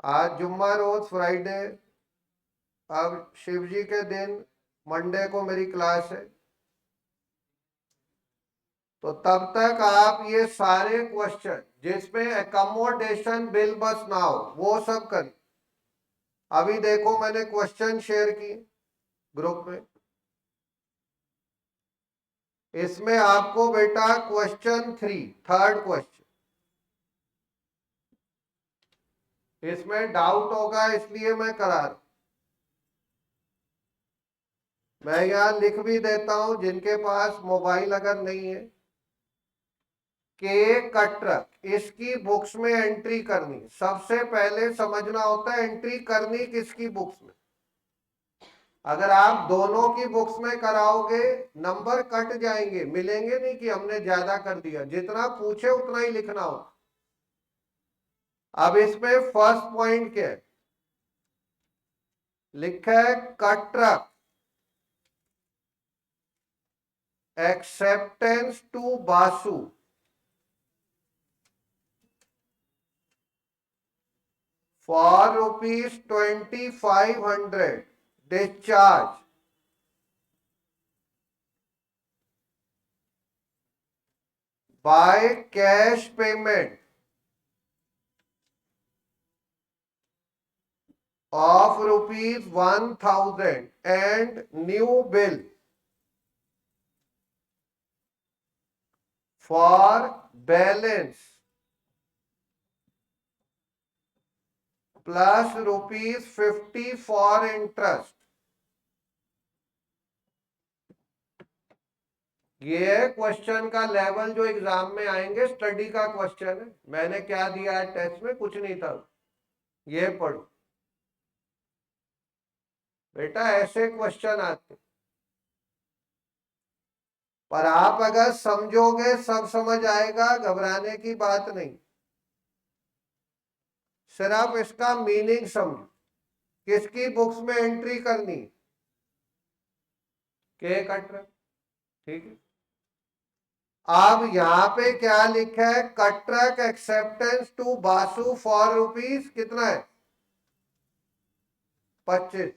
आज जुम्मा, रोज फ्राइडे। अब शिव जी के दिन मंडे को मेरी क्लास है, तो तब तक आप ये सारे क्वेश्चन जिसमें एकोमोडेशन बिल बस ना हो वो सब कर। अभी देखो मैंने क्वेश्चन शेयर किए ग्रुप में। इसमें आपको बेटा क्वेश्चन 3, थर्ड क्वेश्चन, इसमें डाउट होगा इसलिए मैं करा रहा हूं। मैं यहां लिख भी देता हूं जिनके पास मोबाइल अगर नहीं है। के कटरक इसकी बुक्स में एंट्री करनी, सबसे पहले समझना होता है एंट्री करनी किसकी बुक्स में। अगर आप दोनों की बुक्स में कराओगे नंबर कट जाएंगे, मिलेंगे नहीं कि हमने ज्यादा कर दिया, जितना पूछे उतना ही लिखना हो। अब इसमें फर्स्ट पॉइंट क्या है? लिखा है Katrak acceptance to Basu for ₹2500 discharge by cash payment of ₹1000 and new bill for balance plus ₹50 for interest। ये क्वेश्चन का लेवल जो एग्जाम में आएंगे, स्टडी का क्वेश्चन है। मैंने क्या दिया है टेस्ट में? कुछ नहीं था। ये पढ़ो बेटा, ऐसे क्वेश्चन आते। पर आप अगर समझोगे सब समझ आएगा, घबराने की बात नहीं। सिर्फ इसका मीनिंग समझो। किसकी बुक्स में एंट्री करनी? के कटरक। ठीक है। अब यहां पे क्या लिखा है? Katrak acceptance to Basu for rupees कितना है? 25।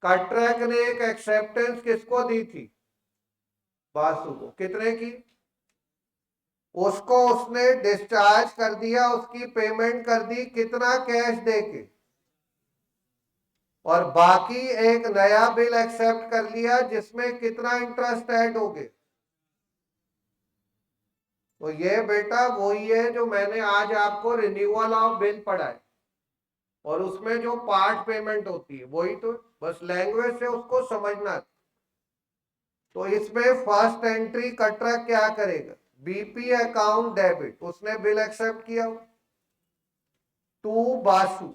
कटरक ने एक एक्सेप्टेंस किसको दी थी? बासु को। कितने की? उसको उसने डिस्चार्ज कर दिया, उसकी पेमेंट कर दी। कितना? कैश देके। और बाकी एक नया बिल एक्सेप्ट कर लिया जिसमें कितना इंटरेस्ट ऐड हो गया। तो ये बेटा वही है जो मैंने आज आपको रिन्यूअल ऑफ बिल पढ़ाया, और उसमें जो पार्ट पेमेंट होती है वही तो, बस लैंग्वेज से उसको समझना। तो इसमें फर्स्ट एंट्री कटरक क्या करेगा? बीपी अकाउंट डेबिट, उसने बिल एक्सेप्ट किया टू बासु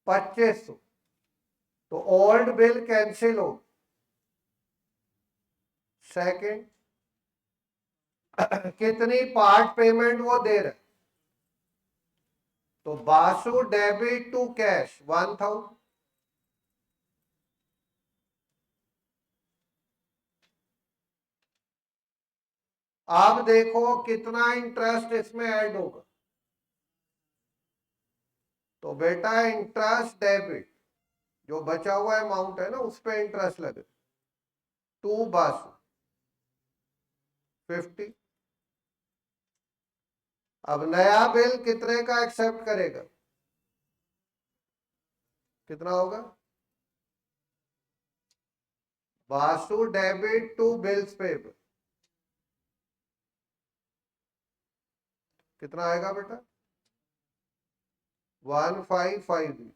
2500, तो ओल्ड बिल कैंसिल हो। सेकंड, कितनी पार्ट पेमेंट वो दे रहे? तो बासु डेबिट टू कैश 1000। अब देखो कितना इंटरेस्ट इसमें ऐड होगा। तो बेटा इंटरेस्ट डेबिट जो बचा हुआ अमाउंट है ना, उस पर इंटरेस्ट लगे। टू बासु 50। अब नया बिल कितने का एक्सेप्ट करेगा? कितना होगा? Basu debit to bills payable कितना आएगा बेटा? 1550।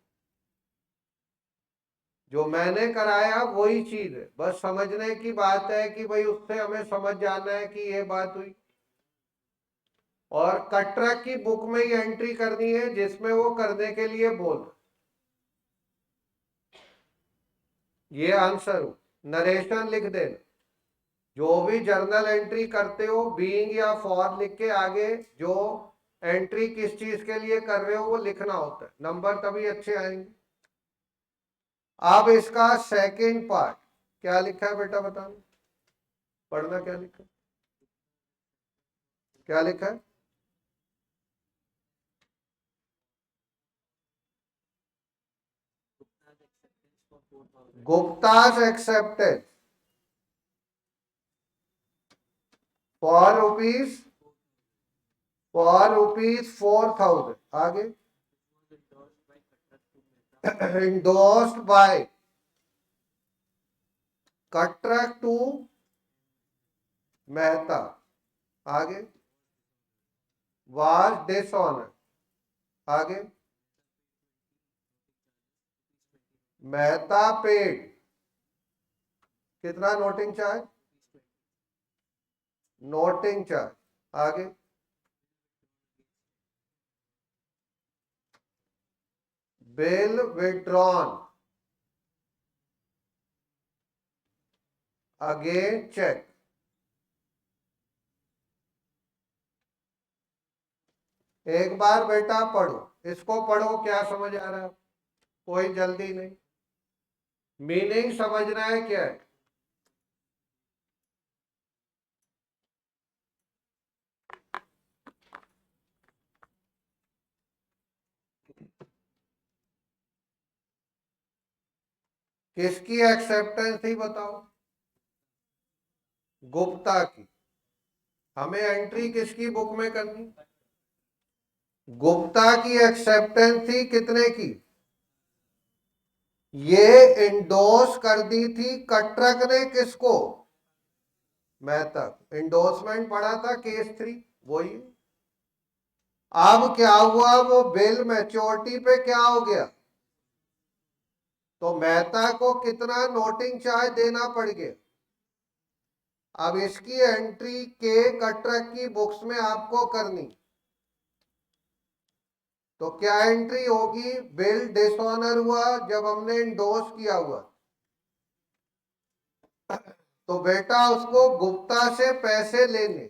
जो मैंने कराया वही चीज है, बस समझने की बात है कि भाई उससे हमें समझ जाना है कि ये बात हुई। और कट्रक की बुक में ही एंट्री करनी है जिसमें वो करने के लिए बोल, ये आंसर हो। नरेशन लिख देना, जो भी जर्नल एंट्री करते हो बीइंग या फॉर लिख के आगे जो एंट्री किस चीज के लिए कर रहे हो वो लिखना होता है, नंबर तभी अच्छे आएंगे। अब इसका सेकंड पार्ट क्या लिखा है बेटा, बताना, पढ़ना, क्या लिखा, क्या लिखा है? गुप्तास एक्सेप्टेड फॉर रुपीज 4,000, आगे इंडोर्स्ड बाय कट्रक टू मेहता, आगे वाज डिसऑनर, आगे मेहता पेड कितना नोटिंग चार्ज, नोटिंग चार्ज, आगे बिल विड्रॉन अगेन चेक। एक बार बेटा पढ़ो, इसको पढ़ो, क्या समझ आ रहा है, कोई जल्दी नहीं, मीनिंग समझना है क्या है। किसकी एक्सेप्टेंस थी बताओ, गुप्ता की। हमें एंट्री किसकी बुक में करनी, गुप्ता की एक्सेप्टेंस थी कितने की, ये इंडोर्स कर दी थी कट्रक ने किसको, मेहता। इंडोर्समेंट पढ़ा था केस 3, वही। अब क्या हुआ, वो बिल मैच्योरिटी पे क्या हो गया, तो मेहता को कितना नोटिंग चार्ज देना पड़ गया। अब इसकी एंट्री के कट्रक की बुक्स में आपको करनी, तो क्या एंट्री होगी, बिल डिसऑनर हुआ जब हमने इंडोर्स किया हुआ, तो बेटा उसको गुप्ता से पैसे लेने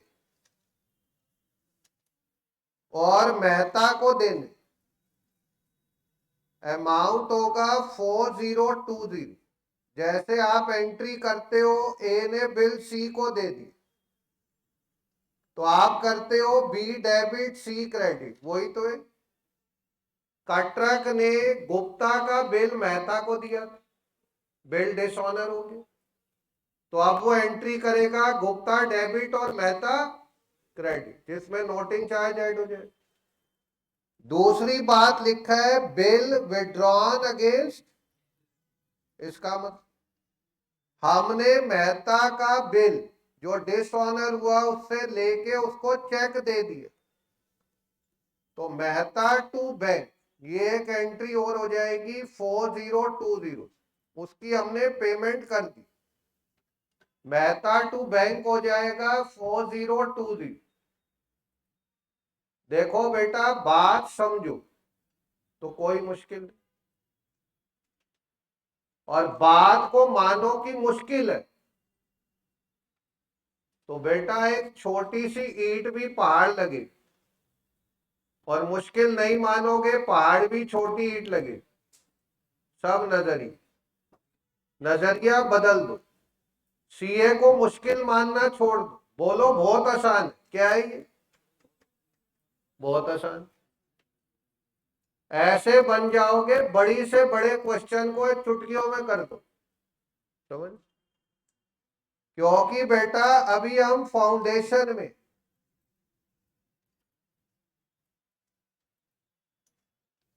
और मेहता को देने, अमाउंट होगा 4020। जैसे आप एंट्री करते हो ए ने बिल सी को दे दी, तो आप करते हो बी डेबिट सी क्रेडिट, वही तो है। कट्रक ने गुप्ता का बिल मेहता को दिया, बिल डिसऑनर हो गया, तो अब वो एंट्री करेगा गुप्ता डेबिट और मेहता क्रेडिट, जिसमें नोटिंग चार्ज ऐड हो जाए। दूसरी बात लिखा है बिल विड्रॉन अगेंस्ट, इसका मतलब हमने मेहता का बिल जो डिसऑनर हुआ उससे लेके उसको चेक दे दिया, तो मेहता टू बैंक, ये एक एंट्री और हो जाएगी 4020, उसकी हमने पेमेंट कर दी, मेहता टू बैंक हो जाएगा 4020। देखो बेटा बात समझो तो कोई मुश्किल नहीं, और बात को मानो कि मुश्किल है, तो बेटा एक छोटी सी ईंट भी पहाड़ लगे, और मुश्किल नहीं मानोगे पहाड़ भी छोटी ईंट लगे, सब नजरिया बदल दो, सीए को मुश्किल मानना छोड़ दो, बोलो बहुत आसान है, क्या है ये, बहुत आसान, ऐसे बन जाओगे बड़ी से बड़े क्वेश्चन को चुटकियों में कर दो, समझ। क्योंकि बेटा अभी हम फाउंडेशन में,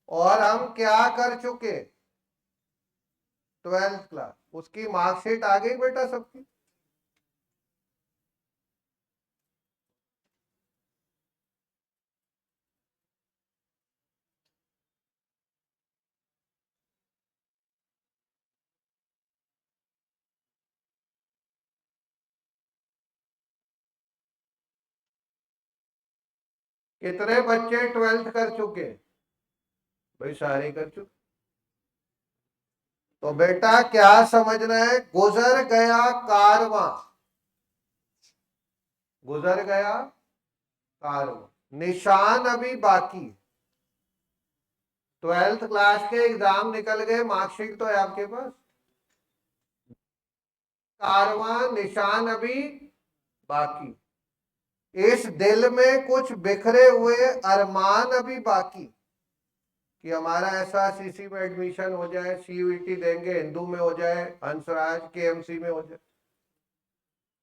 और हम क्या कर चुके, 12th क्लास, उसकी मार्कशीट आ गई बेटा सबकी। कितने बच्चे 12th कर चुके? भाई सारे कर चुके। तो बेटा क्या समझना है? गुजर गया कारवां, गुजर गया कारवां, निशान अभी बाकी। 12th क्लास के एग्जाम निकल गए, मार्कशीट तो है आपके पास। कारवां, निशान अभी बाकी। इस दिल में कुछ बिखरे हुए अरमान अभी बाकी, कि हमारा ऐसा सीसी में एडमिशन हो जाए, सीयूईटी देंगे, हिंदू में हो जाए, हंसराज केएमसी में हो जाए।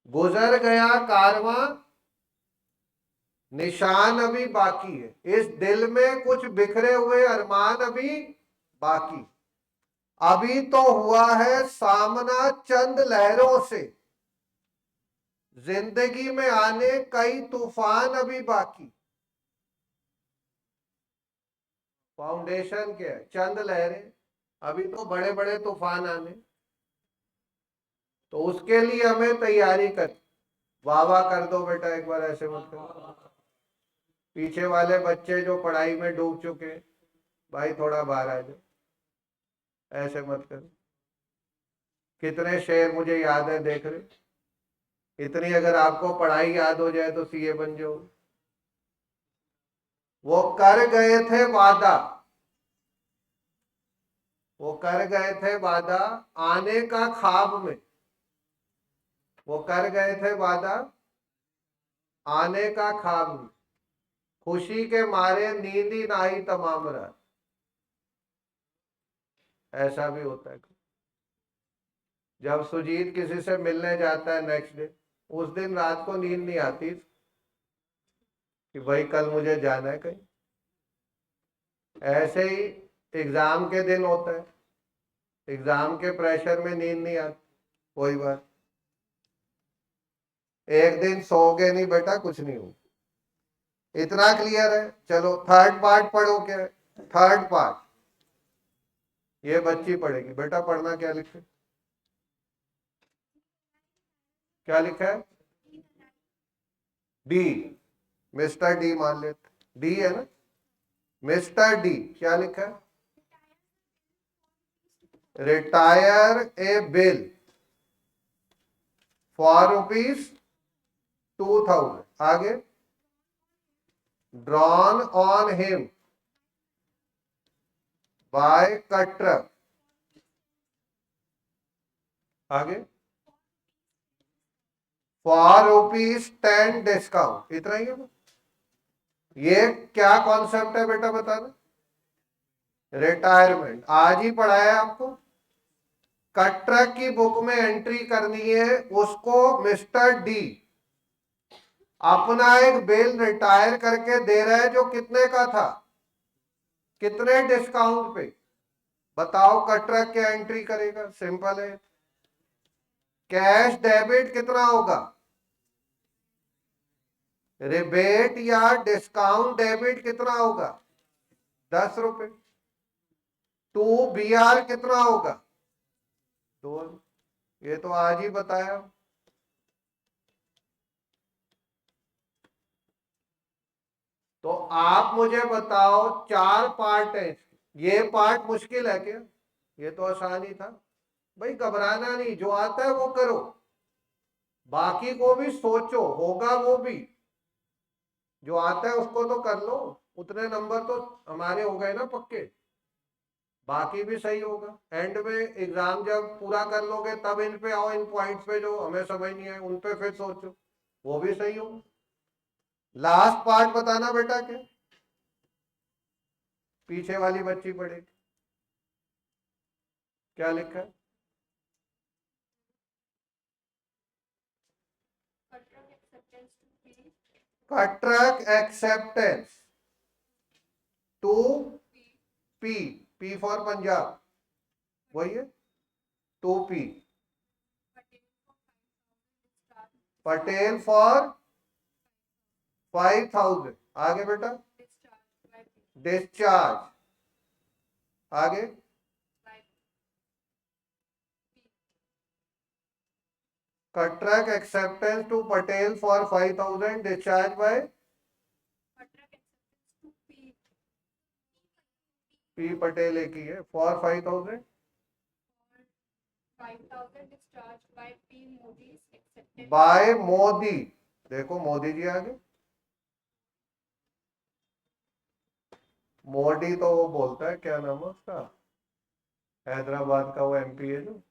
गुजर गया कारवां, निशान अभी बाकी है। इस दिल में कुछ बिखरे हुए अरमान अभी बाकी। अभी तो हुआ है सामना चंद लहरों से, जिंदगी में आने कई तूफान अभी बाकी। फाउंडेशन क्या है? चंद लहरें, अभी तो बड़े बड़े तूफान आने। तो उसके लिए हमें तैयारी कर। वाह वाह कर दो बेटा एक बार, ऐसे मत करो। पीछे वाले बच्चे जो पढ़ाई में डूब चुके, भाई थोड़ा बाहर आ जाओ, ऐसे मत करो। कितने शेर मुझे याद है, देख रहे। इतनी अगर आपको पढ़ाई याद हो जाए तो सीए बन जाओ। वो कर गए थे वादा, वो कर गए थे वादा आने का ख्वाब में। वो कर गए थे वादा आने का ख्वाब में, खुशी के मारे नींद ही ना आई तमाम रात। ऐसा भी होता है। जब सुजीत किसी से मिलने जाता है नेक्स्ट डे, उस दिन रात को नींद नहीं आती कि भाई कल मुझे जाना है कहीं। ऐसे ही एग्जाम के दिन होता है, एग्जाम के प्रेशर में नींद नहीं आती। कोई बात, एक दिन सोओगे नहीं बेटा, कुछ नहीं हो। इतना क्लियर है? चलो थर्ड पार्ट पढ़ो। क्या है थर्ड पार्ट? ये बच्ची पढ़ेगी बेटा। पढ़ना क्या लिखे, क्या लिखा है? डी, मिस्टर डी मान लेते, डी है ना। मिस्टर डी क्या लिखा है? Retire A bill for ₹2000। आगे, drawn on him by cutter. आगे, फॉर ₹10 डिस्काउंट। इतना ही है। ये क्या कॉन्सेप्ट है बेटा बताना? रिटायरमेंट आज ही पढ़ाया आपको। कटर की बुक में एंट्री करनी है, उसको मिस्टर डी अपना एक बिल रिटायर करके दे रहा है, जो कितने का था, कितने डिस्काउंट पे। बताओ कटर क्या एंट्री करेगा? सिंपल है। कैश डेबिट कितना होगा? रिबेट या डिस्काउंट डेबिट कितना होगा? ₹10। टू बीआर कितना होगा? 2। ये तो आज ही बताया। तो आप मुझे बताओ, 4 पार्ट है। ये पार्ट मुश्किल है क्या? ये तो आसान ही था। भाई घबराना नहीं, जो आता है वो करो, बाकी को भी सोचो, होगा वो भी। जो आता है उसको तो कर लो, उतने नंबर तो हमारे हो गए ना पक्के। बाकी भी सही होगा। एंड में एग्जाम जब पूरा कर लोगे तब इन पे आओ, इन पॉइंट्स पे जो हमें समझ नहीं आए उन पे फिर सोचो, वो भी सही होगा। लास्ट पार्ट बताना बेटा क्या? पीछे वाली बच्ची पढ़ेगी, क्या लिखा है? Katrak acceptance to P, P for Punjab, वही है। To P, Patel for 5000। आगे बेटा, डिस्चार्ज। आगे, Katrak acceptance to Patel for 5000, discharge by P Patel एक ही है। For 5,000 discharged by P Modi's acceptance by Modi. देखो मोदी जी आगे, मोदी तो वो बोलता है, क्या नाम है उसका, हैदराबाद का वो एमपी है जो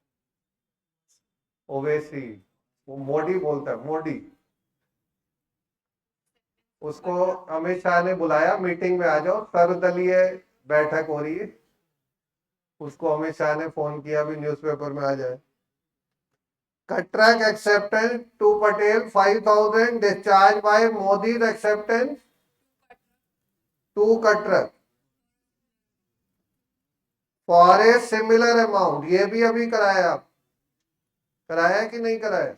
ओवैसी, वो मोदी बोलता है, मोदी। उसको अमित शाह ने बुलाया मीटिंग में, आ जाओ, सर्वदलीय बैठक हो रही है। उसको अमित शाह ने फोन किया, भी न्यूज़पेपर में आ जाए। Contract acceptance to Patel 5,000 discharged by Modi's acceptance to Khatrak for a similar amount। ये भी अभी कराया, आप कराया कि नहीं कराया?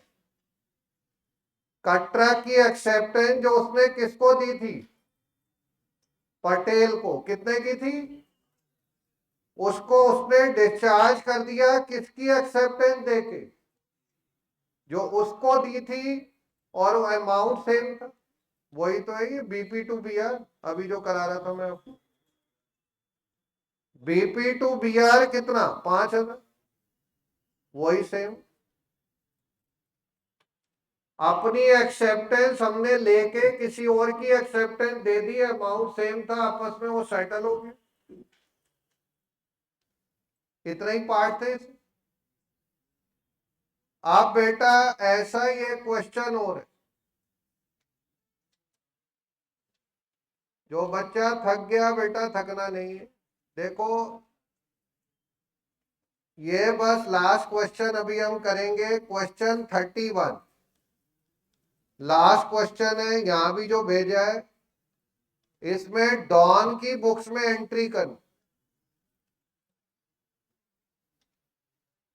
कटरक की एक्सेप्टेंस जो उसने किसको दी थी? पटेल को। कितने की थी? उसको उसने डिस्चार्ज कर दिया, किसकी एक्सेप्टेंस देके? जो उसको दी थी, और वो अमाउंट सेम था। वही तो है ये बीपी टू बीआर, अभी जो करा रहा था मैं आपको। बीपी टू बीआर कितना? 5,000। वही सेम, अपनी एक्सेप्टेंस हमने लेके किसी और की एक्सेप्टेंस दे दी, अमाउंट सेम था, आपस में वो सेटल हो गया। इतना ही पार्ट थे इसमें। अब बेटा ऐसा ये क्वेश्चन और है, जो बच्चा थक गया बेटा थकना नहीं है। देखो ये बस लास्ट क्वेश्चन अभी हम करेंगे, क्वेश्चन 31 लास्ट क्वेश्चन है। यहां भी जो भेजा है, इसमें डॉन की बुक्स में एंट्री करनी।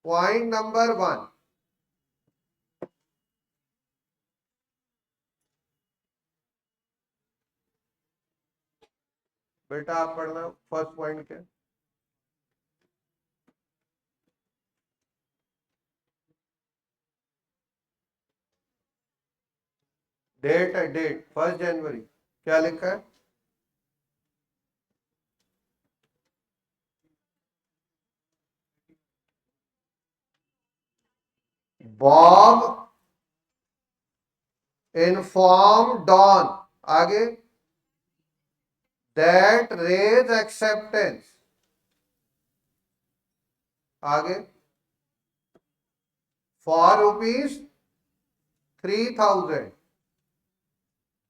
पॉइंट नंबर 1, बेटा आप पढ़ना फर्स्ट पॉइंट क्या? डेट है, डेट 1 जनवरी। क्या लिखा है? बॉब इन्फॉर्म डॉन, आगे, दैट रेज एक्सेप्टेंस, आगे, फॉर ₹3,000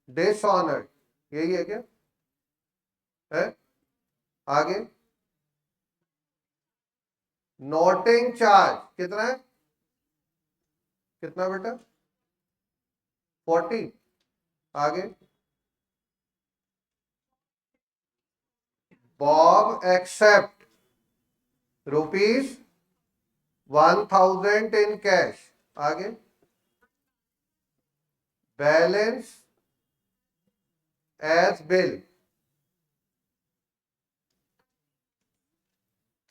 डिसऑनर्ड। यही है क्या? है? आगे, नोटिंग चार्ज कितना है? कितना बेटा? 40। आगे, बॉब एक्सेप्ट ₹1,000 इन कैश। आगे, बैलेंस एज बिल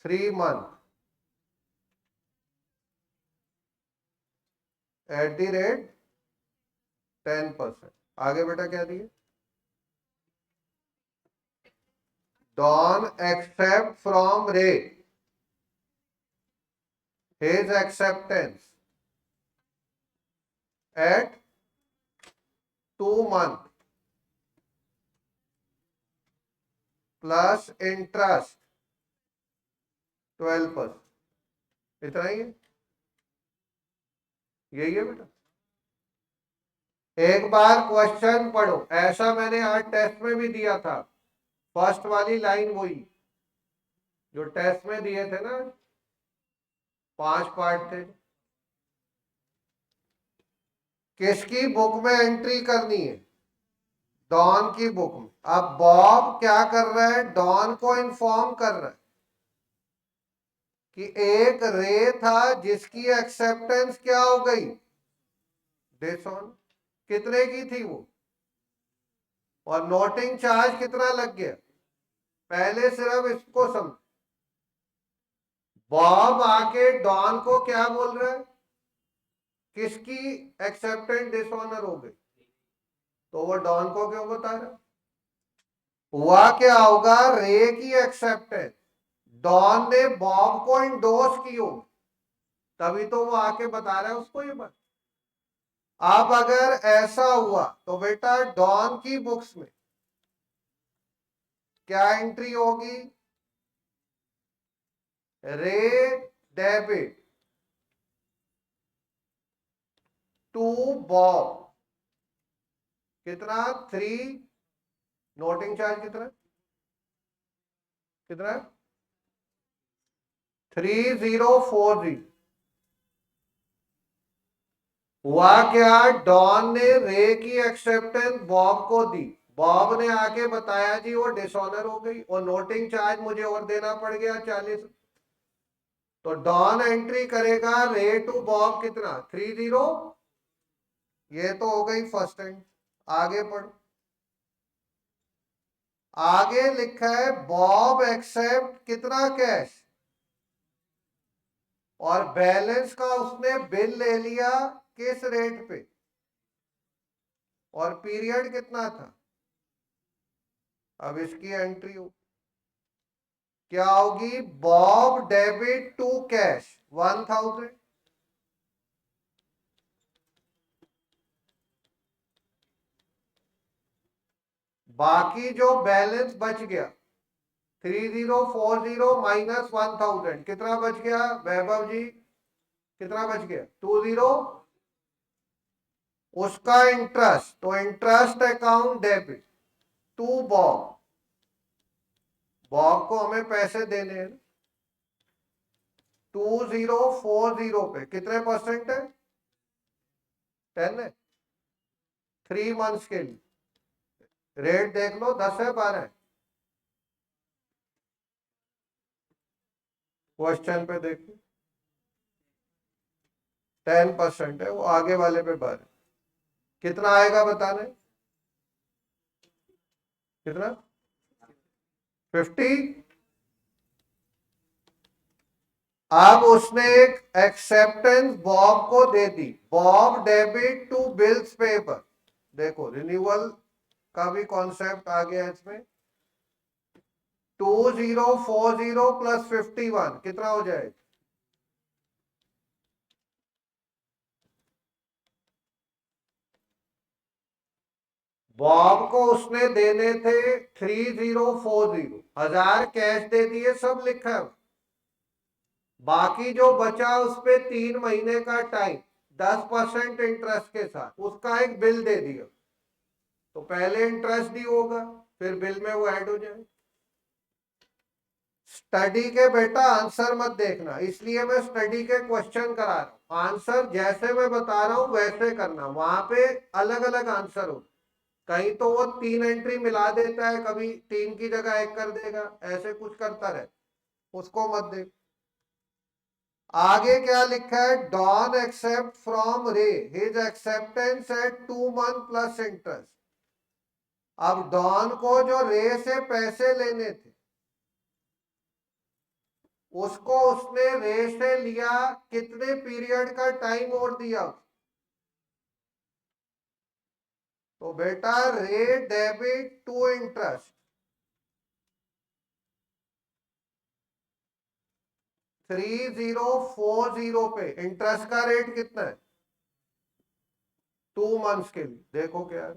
3 month @10%। आगे बेटा क्या दिए? डॉन एक्सेप्ट फ्रॉम रे his acceptance at 2 month plus interest 12%। इतना ही है, यही है बेटा। एक बार क्वेश्चन पढ़ो, ऐसा मैंने आज टेस्ट में भी दिया था। फर्स्ट वाली लाइन वही जो टेस्ट में दिए थे ना, 5 पार्ट थे। किसकी बुक में एंट्री करनी है? डॉन की बुक में। अब बॉब क्या कर रहा है? डॉन को इन्फॉर्म कर रहा है कि एक रे था जिसकी एक्सेप्टेंस क्या हो गई? डिसऑन। कितने की थी वो? और नोटिंग चार्ज कितना लग गया? पहले सिर्फ इसको समझ। बॉब आके डॉन को क्या बोल रहा है? किसकी एक्सेप्टेंस डिसऑनर हो गई? तो वो डॉन को क्यों बता रहा? हुआ क्या होगा? रे की एक्सेप्टेंस डॉन ने बॉब को इंडोर्स की हो, तभी तो वो आके बता रहा है उसको ये बात। अब अगर ऐसा हुआ तो बेटा डॉन की बुक्स में क्या एंट्री होगी? रे डेबिट टू बॉब, कितना? 3, नोटिंग चार्ज कितना कितना? 3040। हुआ क्या, डॉन ने रे की एक्सेप्टेंस बॉब को दी, बॉब ने आके बताया जी वो डिसऑनर हो गई और नोटिंग चार्ज मुझे और देना पड़ गया 40। तो डॉन एंट्री करेगा रे टू बॉब कितना? 30। ये तो हो गई फर्स्ट एंड। आगे पढ़, आगे लिखा है बॉब एक्सेप्ट कितना? कैश, और बैलेंस का उसने बिल ले लिया किस रेट पे, और पीरियड कितना था? अब इसकी एंट्री हो क्या होगी? बॉब डेबिट टू कैश 1000, बाकी जो बैलेंस बच गया 3040 माइनस 1000 कितना बच गया वैभव जी? कितना बच गया? 20। उसका इंटरेस्ट, तो interest account debit to Bob, Bob को हमें पैसे देने हैं 2040 पे, कितने परसेंट है? 10 है, 3 मंथ्स के लिए। रेट देख लो 10 है 12 है? क्वेश्चन पे देखो 10% है, वो आगे वाले पे 12। कितना आएगा बताने? कितना? 50। अब उसने एक एक्सेप्टेंस बॉब को दे दी, Bob debit to bills paper. देखो रिन्यूअल का भी कॉन्सेप्ट आ गया इसमें। 2040 प्लस 51 कितना हो जाएगा? बॉब को उसने देने थे 3040, 1000 कैश दे दिए, सब लिखा है। बाकी जो बचा उस पे 3 महीने का टाइम 10% इंटरेस्ट के साथ, उसका एक बिल दे दिया। तो पहले इंटरेस्ट डी होगा, फिर बिल में वो ऐड हो जाए। स्टडी के बेटा आंसर मत देखना, इसलिए मैं स्टडी के क्वेश्चन करा रहा हूं। आंसर जैसे मैं बता रहा हूं वैसे करना, वहां पे अलग अलग आंसर हो। कहीं तो वो 3 एंट्री मिला देता है, कभी 3 की जगह 1 कर देगा, ऐसे कुछ करता रहे, उसको मत देख। आगे क्या लिखा है? Don accept from Ray his acceptance at 2 month plus interest. अब डॉन को जो रे से पैसे लेने थे उसको उसने रे से लिया, कितने पीरियड का टाइम और दिया? तो बेटा रे डेबिट टू इंटरेस्ट 3040 पे, इंटरेस्ट का रेट कितना है? 2 मंथ्स के लिए। देखो क्या है,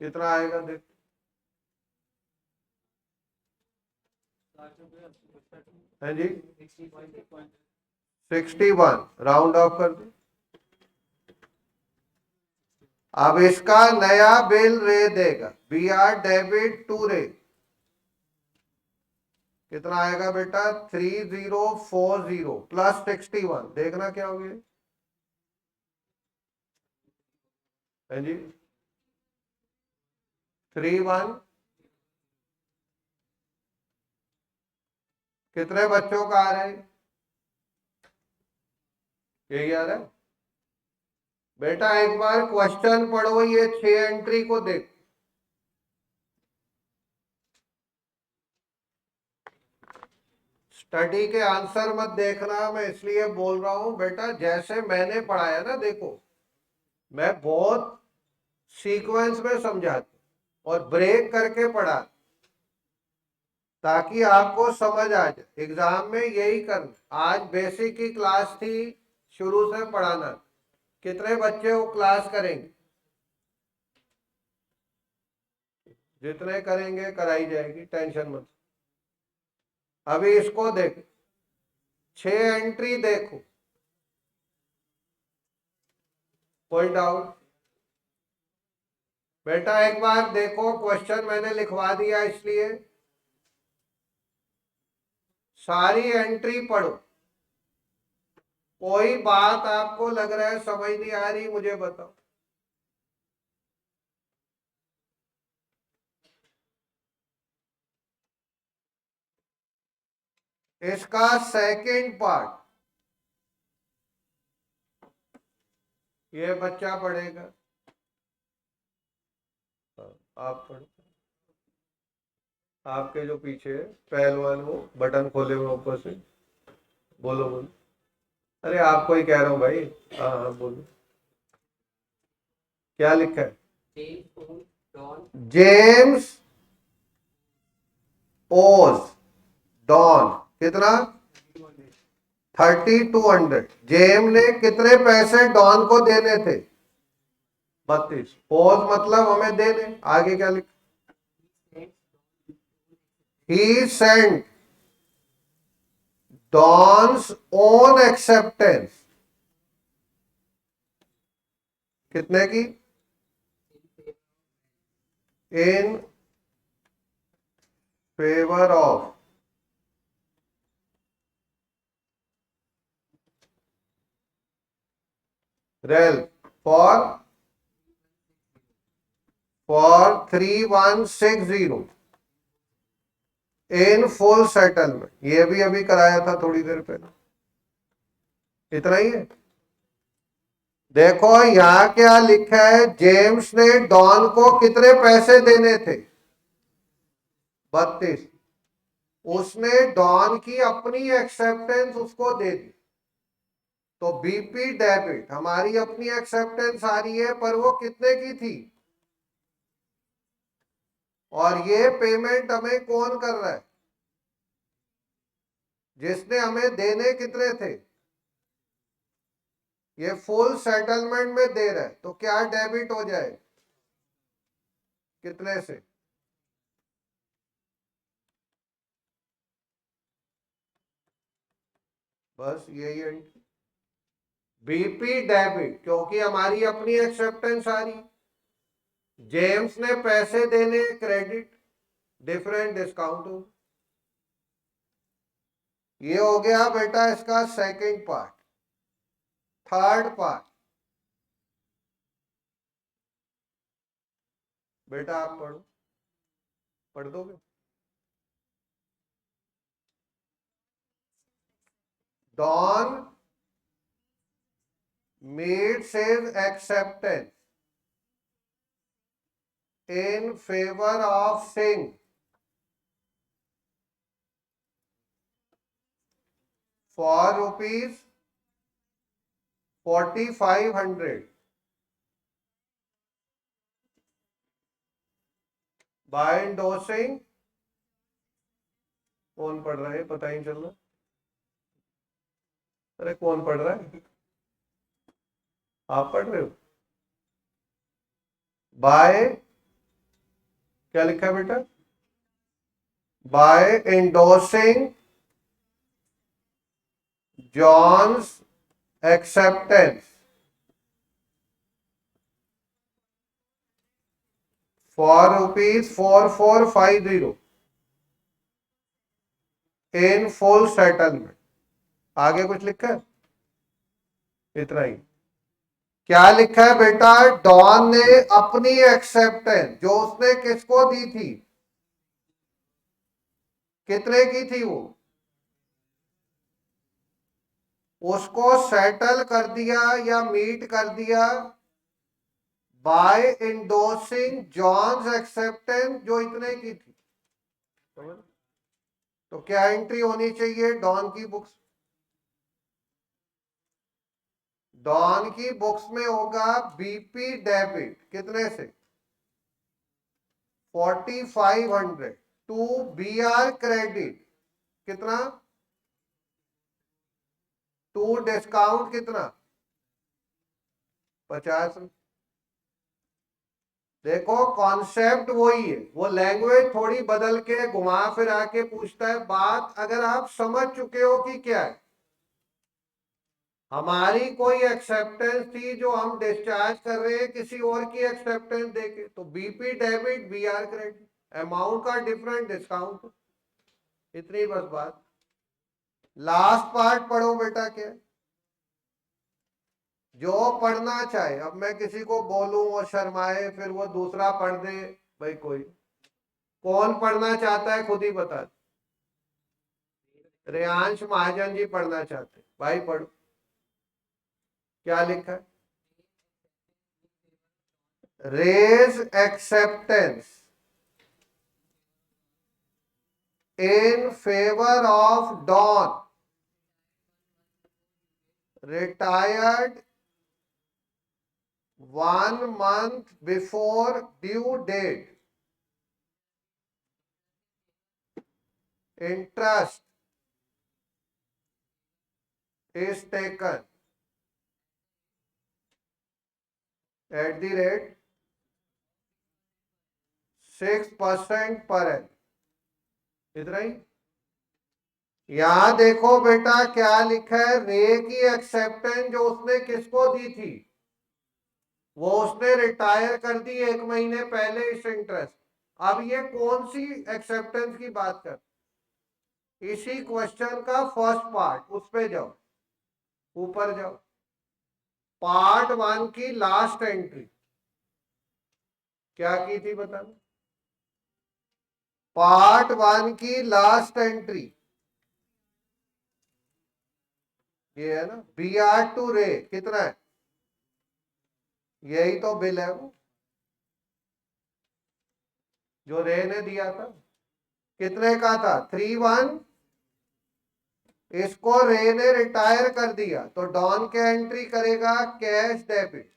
कितना आएगा देख। है जी 61, राउंड ऑफ कर दो। अब इसका नया बिल रे देगा, बी आर डेबिट टू रे, कितना आएगा बेटा? 3040 प्लस 61, देखना क्या हो गया। है जी 31, कितने बच्चों का आ रहा है? यही आ रहा है बेटा। एक बार क्वेश्चन पढ़ो, ये 6 एंट्री को देख। स्टडी के आंसर मत देखना, मैं इसलिए बोल रहा हूं बेटा, जैसे मैंने पढ़ाया ना, देखो मैं बहुत सीक्वेंस में समझाते और ब्रेक करके पढ़ाते ताकि आपको समझ आ जाए। एग्जाम में यही करना। आज बेसिक की क्लास थी, शुरू से पढ़ाना। कितने बच्चे वो क्लास करेंगे? जितने करेंगे कराई जाएगी, टेंशन मत। अभी इसको देखो, 6 एंट्री देखो, कोई डाउट? बेटा एक बार देखो, क्वेश्चन मैंने लिखवा दिया इसलिए सारी एंट्री पढ़ो। कोई बात आपको लग रहा है समझ नहीं आ रही, मुझे बताओ। इसका सेकंड पार्ट ये बच्चा पढ़ेगा। आप पढ़ो। आपके जो पीछे है पहलवान, वो बटन खोले हुए ऊपर से, बोलो बोलो। अरे आपको ही कह रहा हूँ भाई। हाँ हाँ बोलो, क्या लिखा है? जेम्स ओज डॉन। कितना? 3200। जेम ने कितने पैसे डॉन को देने थे? 32। ओज मतलब हमें देने। आगे क्या लिखा? He sent Don's own acceptance। कितने की? In favor of Ralph for 3160 in full settlement। ये भी अभी कराया था थोड़ी देर पहले। इतना ही है। देखो यहां क्या लिखा है, जेम्स ने डॉन को कितने पैसे देने थे? 32। उसने डॉन की अपनी एक्सेप्टेंस उसको दे दी, तो बीपी डेबिट हमारी अपनी एक्सेप्टेंस आ रही है, पर वो कितने की थी? और ये पेमेंट हमें कौन कर रहा है? जिसने हमें देने कितने थे? ये फुल सेटलमेंट में दे रहा है, तो क्या डेबिट हो जाए? कितने से? बस यही है। बीपी डेबिट, क्योंकि हमारी अपनी एक्सेप्टेंस आ रही। जेम्स ने पैसे देने क्रेडिट, डिफरेंट डिस्काउंट हो। ये हो गया बेटा इसका सेकंड पार्ट। थर्ड पार्ट बेटा आप पढ़ो, पढ़ दोगे? Don meets his acceptance in favor of Singh for rupees 4500 by endorsing। कौन पढ़ रहा है पता ही नहीं चल रहा। अरे कौन पढ़ रहा है? आप पढ़ रहे हो? बाय, क्या लिखा है बेटा? By endorsing John's acceptance for rupees 4450 in full settlement। आगे कुछ लिखा है? इतना ही। क्या लिखा है बेटा? डॉन ने अपनी एक्सेप्टेंस, जो उसने किसको दी थी, कितने की थी वो, उसको सेटल कर दिया या मीट कर दिया बाय इंडोर्सिंग जॉन्स एक्सेप्टेंस, जो इतने की थी। तो क्या एंट्री होनी चाहिए डॉन की बुक्स? डॉन की बुक्स में होगा बीपी डेबिट कितने से 4500 टू बीआर क्रेडिट कितना टू डिस्काउंट कितना 50। देखो कॉन्सेप्ट वही है, वो लैंग्वेज थोड़ी बदल के घुमा फिरा के पूछता है। बात अगर आप समझ चुके हो कि क्या है, हमारी कोई एक्सेप्टेंस थी जो हम डिस्चार्ज कर रहे हैं किसी और की एक्सेप्टेंस देके, तो BP debit BR credit, amount का डिफरेंट डिस्काउंट, इतनी बस बात। लास्ट पार्ट पढ़ो बेटा, क्या जो पढ़ना चाहे। अब मैं किसी को बोलूं और शर्माए फिर वो दूसरा पढ़ दे, भाई कोई कौन पढ़ना चाहता है खुद ही बता दे। रेयांश महाजन जी पढ़ना चाहते, भाई पढ़ो, क्या लिखा है। Ray's acceptance in favour of Don retired 1 month before due date. Interest is taken at the rate 6% per annum. इतना ही। यहां देखो बेटा क्या लिखा है, रे की एक्सेप्टेंस जो उसने किसको दी थी, वो उसने रिटायर कर दी 1 महीने पहले इस इंटरेस्ट। अब ये कौन सी एक्सेप्टेंस की बात कर, इसी क्वेश्चन का फर्स्ट पार्ट, उस पे जाओ, ऊपर जाओ, पार्ट 1 की लास्ट एंट्री क्या की थी बताना। पार्ट 1 की लास्ट एंट्री ये है ना, बी आर टू रे कितना है, यही तो बिल है वो जो रे ने दिया था, कितने का था 3,1। इसको रे ने रिटायर कर दिया तो डॉन क्या एंट्री करेगा, कैश डेबिट,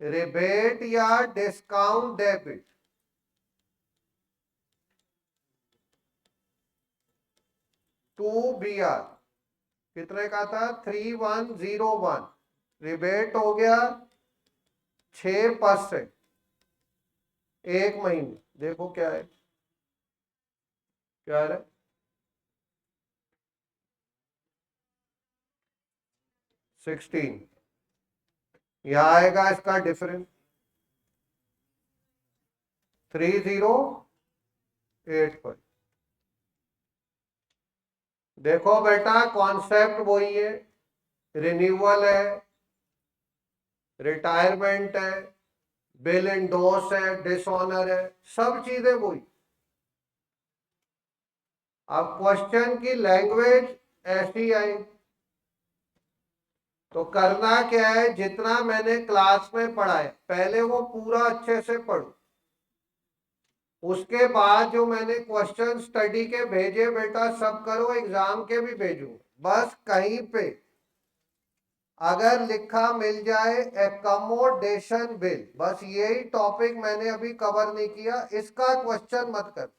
रिबेट या discount debit, to B R कितने का था 3,101, रिबेट हो गया 6%, 1 महीने। देखो क्या है, क्या है 16, यहां आएगा इसका डिफरेंस 3085। देखो बेटा कॉन्सेप्ट वही है, रिन्यूअल है, रिटायरमेंट है, बिल इंडोर्स है, डिसऑनर है, सब चीजें वही। अब क्वेश्चन की लैंग्वेज ऐसी आई तो करना क्या है, जितना मैंने क्लास में पढ़ाया पहले वो पूरा अच्छे से पढ़ो, उसके बाद जो मैंने क्वेश्चन स्टडी के भेजे बेटा सब करो, एग्जाम के भी भेजूंगा। बस कहीं पे अगर लिखा मिल जाए एकोमोडेशन बिल, बस यही टॉपिक मैंने अभी कवर नहीं किया, इसका क्वेश्चन मत कर,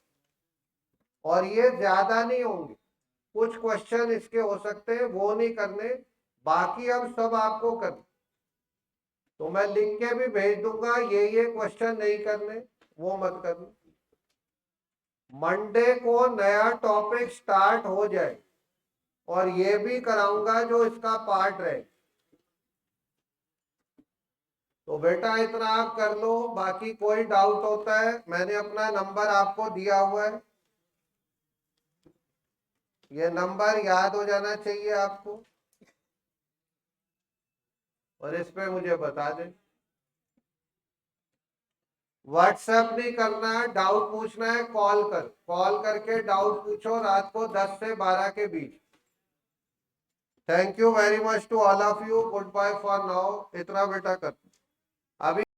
और ये ज्यादा नहीं होंगे, कुछ क्वेश्चन इसके हो सकते हैं, वो नहीं करने, बाकी अब सब आपको करने। तो मैं लिख के भी भेज दूंगा, ये क्वेश्चन नहीं करने, वो मत करना। मंडे को नया टॉपिक स्टार्ट हो जाए और ये भी कराऊंगा जो इसका पार्ट रहे। तो बेटा इतना आप कर लो, बाकी कोई डाउट होता है मैंने अपना नंबर आपको दिया हुआ है, ये नंबर याद हो जाना चाहिए आपको, और इस पे मुझे बता दें। व्हाट्सएप नहीं करना है, डाउट पूछना है कॉल करके डाउट पूछो रात को 10 से 12 के बीच। Thank you very much to all of you, good bye for now, इतना बेटा कर अभी